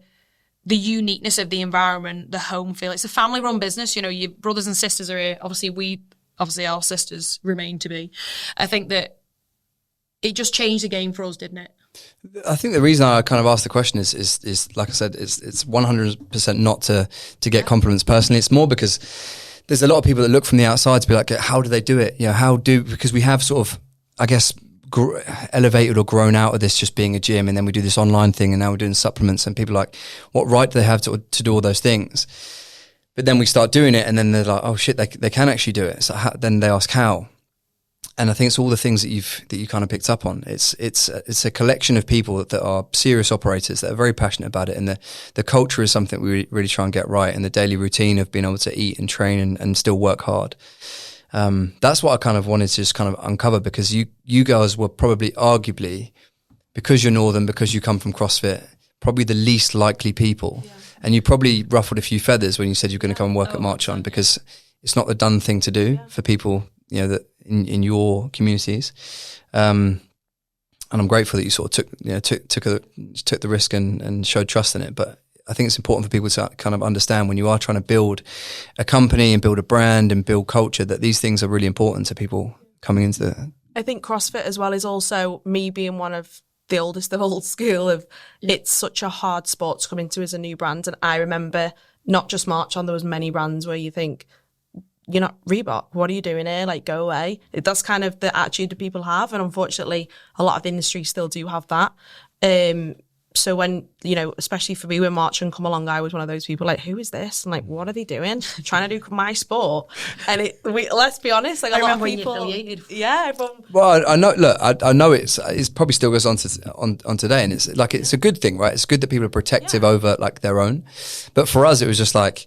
uniqueness of the environment, the home feel, it's a family run business. Your brothers and sisters are here. Obviously our sisters remain to be. I think that it just changed the game for us, didn't it? I think the reason I kind of asked the question is like I said, it's 100% not to get compliments personally. It's more because there's a lot of people that look from the outside to be like, how do they do it? Because we have sort of, I guess, elevated or grown out of this just being a gym, and then we do this online thing, and now we're doing supplements, and people are like, what right do they have to do all those things? But then we start doing it, and then they're like, oh shit, they can actually do it. So then they ask how. And I think it's all the things that you kind of picked up on. It's a collection of people that are serious operators that are very passionate about it, and the culture is something we really try and get right, and the daily routine of being able to eat and train and still work hard. That's what I kind of wanted to just kind of uncover, because you guys were probably arguably, because you're Northern, because you come from CrossFit, probably the least likely people. Yeah. And you probably ruffled a few feathers when you said you're going to come and work at Marchon, because it's not the done thing to do for people, you know, that in your communities. And I'm grateful that you sort of took the risk and showed trust in it. But I think it's important for people to kind of understand, when you are trying to build a company and build a brand and build culture, that these things are really important to people coming into the... I think CrossFit as well is also me being one of the oldest of old school of, it's such a hard sport to come into as a new brand. And I remember not just Marchon, there was many brands where you think, you're not Reebok, what are you doing here? Like, go away. That's kind of the attitude that people have. And unfortunately, a lot of the industry still do have that. So when, you know, especially for me, when Marchon come along, I was one of those people like, who is this? And like, what are they doing? Trying to do my sport. And let's be honest, like a lot of people. Yeah. Well, I know. Look, I know it's probably still goes on today, and it's like, it's a good thing, right? It's good that people are protective over like their own. But for us, it was just like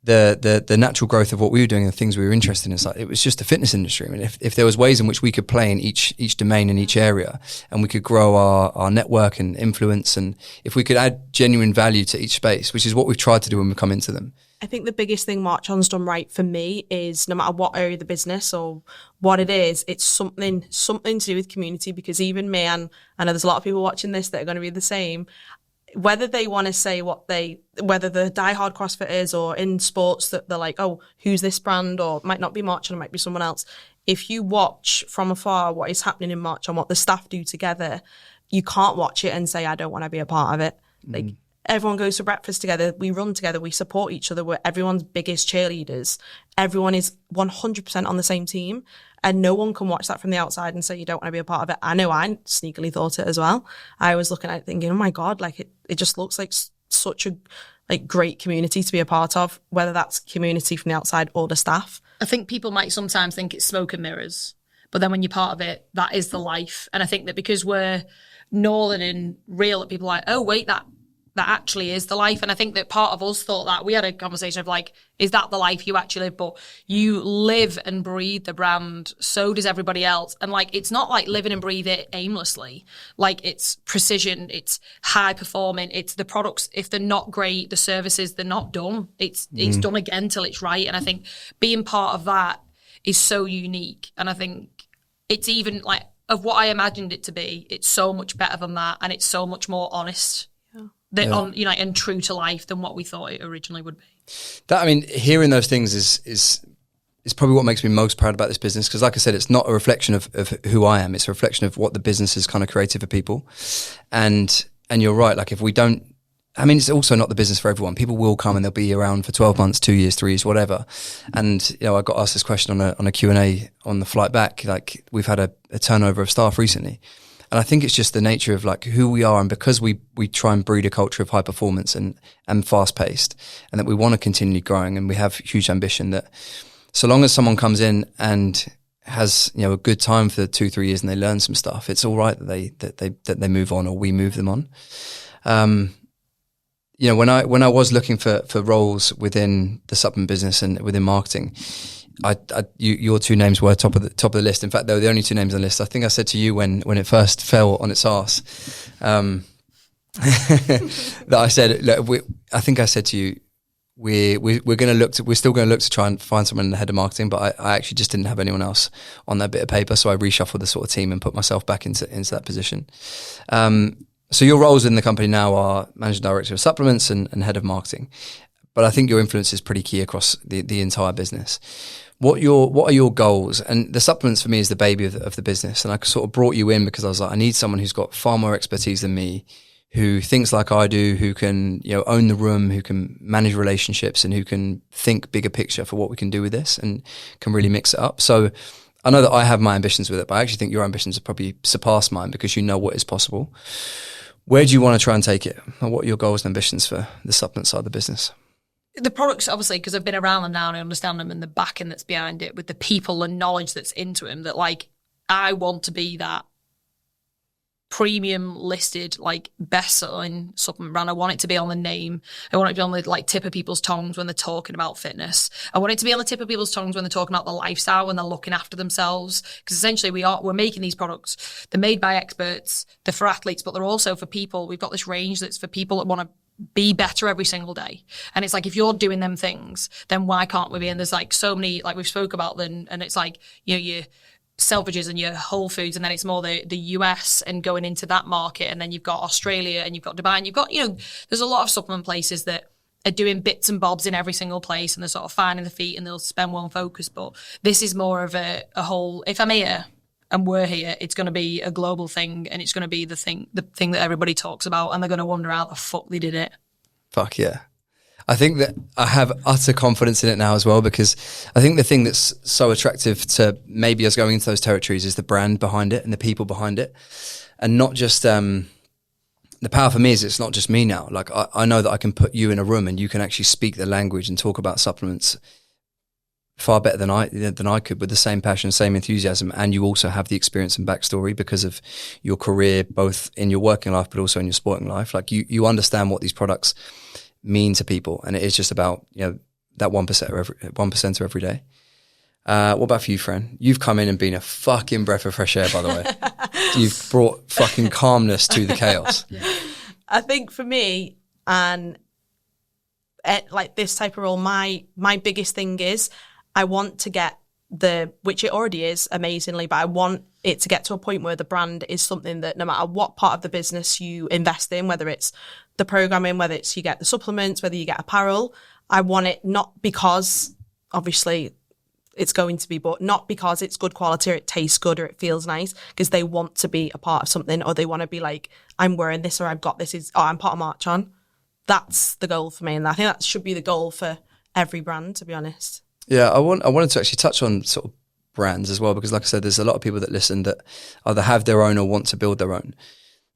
the natural growth of what we were doing and the things we were interested in. It's like, it was just the fitness industry. I mean, if there was ways in which we could play in each domain in each area, and we could grow our network and influence, and if we could add genuine value to each space, which is what we've tried to do when we come into them. I think the biggest thing Marchon's done right for me is, no matter what area of the business or what it is, it's something to do with community. Because even me, and I know there's a lot of people watching this that are going to be the same, whether they want to say whether they're diehard CrossFitters or in sports that they're like, oh, who's this brand? Or it might not be Marchon, it might be someone else. If you watch from afar what is happening in Marchon, what the staff do together, you can't watch it and say, I don't want to be a part of it. Like, everyone goes to breakfast together, we run together, we support each other, we're everyone's biggest cheerleaders. Everyone is 100% on the same team. And no one can watch that from the outside and say you don't want to be a part of it. I know I sneakily thought it as well. I was looking at it thinking, oh my God, like it just looks like such a like great community to be a part of, whether that's community from the outside or the staff. I think people might sometimes think it's smoke and mirrors, but then when you're part of it, that is the life. And I think that because we're northern and real, that people are like, oh wait, that actually is the life. And I think that part of us thought that. We had a conversation of like, is that the life you actually live? But you live and breathe the brand. So does everybody else. And like, it's not like living and breathe it aimlessly. Like, it's precision, it's high performing, it's the products. If they're not great, the services, they're not done. It's done again till it's right. And I think being part of that is so unique. And I think it's even like, of what I imagined it to be, it's so much better than that. And it's so much more honest. And true to life than what we thought it originally would be. That, I mean, hearing those things is probably what makes me most proud about this business, because like I said, it's not a reflection of who I am, it's a reflection of what the business has kind of created for people. And you're right, like if we don't, I mean, it's also not the business for everyone. People will come and they'll be around for 12 months, 2 years, 3 years, whatever. And, you know, I got asked this question on a Q&A on the flight back. Like, we've had a turnover of staff recently. And I think it's just the nature of like who we are, and because we try and breed a culture of high performance and fast paced, and that we want to continue growing, and we have huge ambition, that so long as someone comes in and has, you know, a good time for 2-3 years and they learn some stuff, it's all right that they move on, or we move them on. You know, when I was looking for roles within the supplement business and within marketing, your two names were top of the list. In fact, they were the only two names on the list. I think I said to you when it first fell on its arse, that I said, look, I think I said to you, we're still going to look to try and find someone in the head of marketing, but I actually just didn't have anyone else on that bit of paper, so I reshuffled the sort of team and put myself back into that position. So your roles in the company now are managing director of supplements and head of marketing, but I think your influence is pretty key across the entire business. What are your goals? And the supplements for me is the baby of the business. And I sort of brought you in because I was like, I need someone who's got far more expertise than me, who thinks like I do, who can, you know, own the room, who can manage relationships, and who can think bigger picture for what we can do with this and can really mix it up. So I know that I have my ambitions with it, but I actually think your ambitions have probably surpassed mine because you know what is possible. Where do you want to try and take it? And what are your goals and ambitions for the supplement side of the business? The products, obviously, because I've been around them now and I understand them, and the backing that's behind it with the people and knowledge that's into them, that like I want to be that premium listed, like best-selling supplement brand. I want it to be on the name. I want it to be on the like tip of people's tongues when they're talking about fitness. I want it to be on the tip of people's tongues when they're talking about the lifestyle, when they're looking after themselves. Because essentially we're making these products. They're made by experts. They're for athletes, but they're also for people. We've got this range that's for people that want to be better every single day. And it's like, if you're doing them things, then why can't we be? And there's like so many, like we've spoke about them, and it's like, you know, you Selfridges and your Whole Foods, and then it's more the US and going into that market, and then you've got Australia and you've got Dubai, and you've got, you know, there's a lot of supplement places that are doing bits and bobs in every single place, and they're sort of finding the feet and they'll spend one focus. But this is more of a whole, if I'm here and we're here, it's going to be a global thing, and it's going to be the thing that everybody talks about, and they're going to wonder how the fuck they did it. Fuck yeah. I think that I have utter confidence in it now as well, because I think the thing that's so attractive to maybe us going into those territories is the brand behind it and the people behind it. And not just, the power for me is it's not just me now. Like I know that I can put you in a room and you can actually speak the language and talk about supplements far better than I could, with the same passion, same enthusiasm. And you also have the experience and backstory because of your career, both in your working life, but also in your sporting life. Like you understand what these products mean to people, and it is just about, you know, that 1% every day. What about for you, Fran? You've come in and been a fucking breath of fresh air, by the way. You've brought fucking calmness to the chaos. I think for me, and like this type of role, my biggest thing is I want to get which it already is amazingly, but I want it to get to a point where the brand is something that no matter what part of the business you invest in, whether it's the programming, whether it's you get the supplements, whether you get apparel, I want it not because obviously it's going to be, but not because it's good quality or it tastes good or it feels nice, because they want to be a part of something, or they want to be like, I'm wearing this, or I've got this, I'm part of Marchon. That's the goal for me, and I think that should be the goal for every brand, to be honest. Yeah, I wanted to actually touch on sort of brands as well, because like I said, there's a lot of people that listen that either have their own or want to build their own.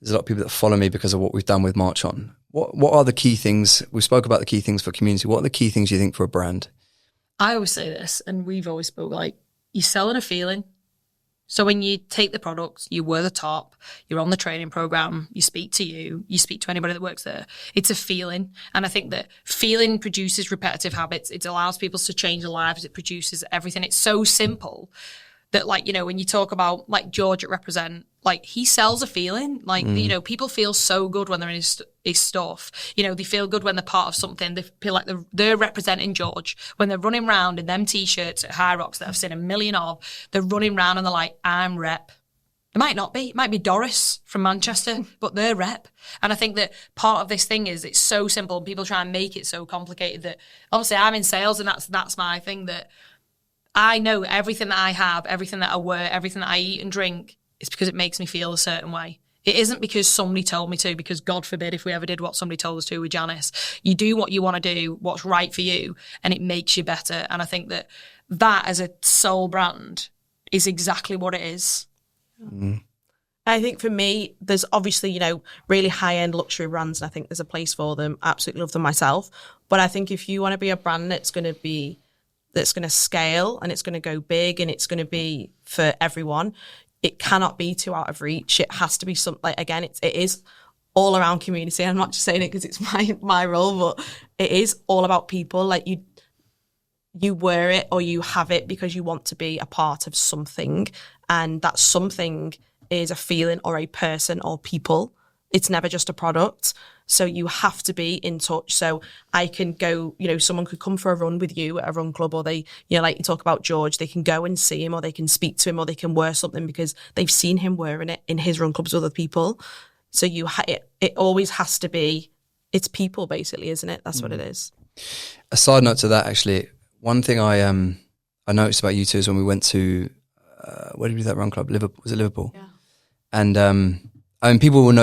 There's a lot of people that follow me because of what we've done with Marchon. What are the key things? We spoke about the key things for community. What are the key things you think for a brand? I always say this, and we've always spoke, like, you're selling a feeling. So when you take the products, you wear the top, you're on the training program, you speak to anybody that works there. It's a feeling. And I think that feeling produces repetitive habits. It allows people to change their lives. It produces everything. It's so simple that, like, you know, when you talk about like George at Represent, like he sells a feeling. Like, you know, people feel so good when they're in his stuff. You know, they feel good when they're part of something. They feel like they're representing George. When they're running around in them T-shirts at High Rocks that I've seen a million of, they're running around and they're like, I'm rep. It might not be. It might be Doris from Manchester, but they're rep. And I think that part of this thing is it's so simple, and people try and make it so complicated that obviously I'm in sales, and that's my thing, that I know everything that I have, everything that I wear, everything that I eat and drink, it's because it makes me feel a certain way. It isn't because somebody told me to, because God forbid if we ever did what somebody told us to with Janice. You do what you want to do, what's right for you, and it makes you better. And I think that as a soul brand is exactly what it is. I think for me, there's obviously, you know, really high-end luxury brands, and I think there's a place for them. Absolutely love them myself. But I think if you want to be a brand that's going to scale, and it's going to go big, and it's going to be for everyone, it cannot be too out of reach. It has to be something, like, again, it is all around community. I'm not just saying it because it's my role, but it is all about people. Like you wear it or you have it because you want to be a part of something, and that something is a feeling or a person or people. It's never just a product. So you have to be in touch. So I can go, you know, someone could come for a run with you at a run club, or they, you know, like you talk about George, they can go and see him, or they can speak to him, or they can wear something because they've seen him wearing it in his run clubs with other people. So it always has to be, it's people basically, isn't it? That's what it is. A side note to that, actually, one thing I noticed about you two is when we went to, where did we do that run club? Liverpool, was it Liverpool? Yeah. And, I mean, people people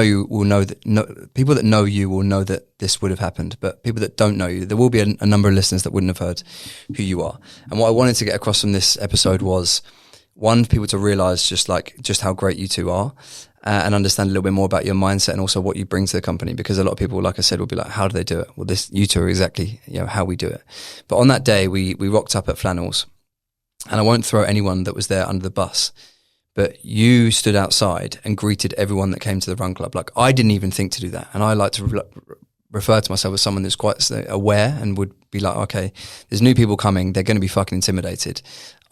that know you will know that this would have happened, but people that don't know you, there will be a number of listeners that wouldn't have heard who you are. And what I wanted to get across from this episode was, one, people to realize just how great you two are, and understand a little bit more about your mindset and also what you bring to the company. Because a lot of people, like I said, will be like, how do they do it? Well, you two are exactly, you know, how we do it. But on that day, we rocked up at Flannels, and I won't throw anyone that was there under the bus. but you stood outside and greeted everyone that came to the run club. Like, I didn't even think to do that. And I like to refer to myself as someone that's quite aware and would be like, okay, there's new people coming. They're going to be fucking intimidated.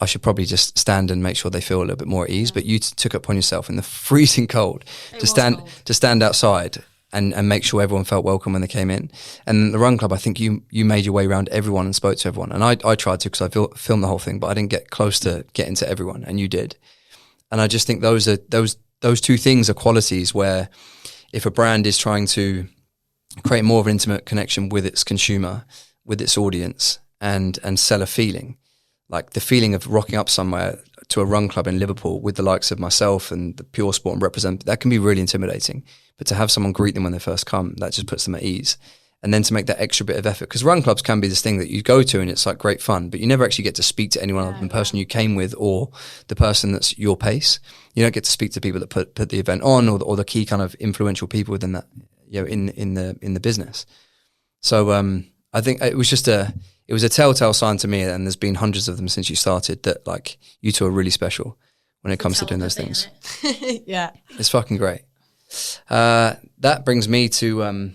I should probably just stand and make sure they feel a little bit more at ease. But you took it upon yourself in the freezing cold to stand outside and make sure everyone felt welcome when they came in. And the run club, I think you made your way around everyone and spoke to everyone. And I tried to, because I filmed the whole thing, but I didn't get close to getting to everyone, and you did. And I just think those two things are qualities where if a brand is trying to create more of an intimate connection with its consumer, with its audience, and sell a feeling, like the feeling of rocking up somewhere to a run club in Liverpool with the likes of myself and the Pure Sport and Represent, that can be really intimidating. But to have someone greet them when they first come, that just puts them at ease. And then to make that extra bit of effort, because run clubs can be this thing that you go to and it's like great fun, but you never actually get to speak to anyone other than the person you came with or the person that's your pace. You don't get to speak to people that put the event on, or the key kind of influential people within that, you know, in the business. So I think it was a telltale sign to me, and there's been hundreds of them since you started, that like you two are really special when it comes to doing those things. Yeah, it's fucking great. That brings me to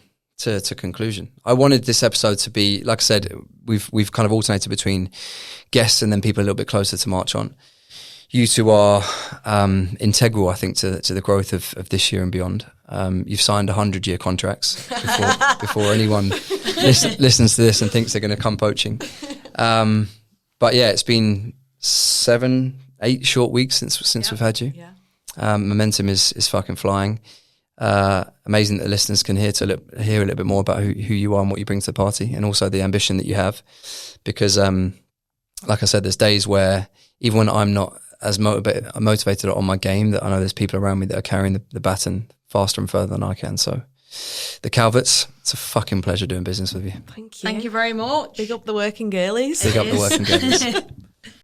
conclusion. I wanted this episode to be, like I said, we've kind of alternated between guests and then people a little bit closer to Marchon. You two are integral, I think, to the growth of this year and beyond. You've signed 100-year contracts before anyone listens to this and thinks they're going to come poaching. But yeah, it's been 7-8 short weeks since we've had you. Yeah. Momentum is fucking flying. Amazing that the listeners can hear a little bit more about who you are and what you bring to the party, and also the ambition that you have. Because, like I said, there's days where even when I'm not as motivated on my game, that I know there's people around me that are carrying the baton faster and further than I can. So the Calverts, it's a fucking pleasure doing business with you. Thank you. Thank you very much. Big up the working girlies. Big up the working girlies.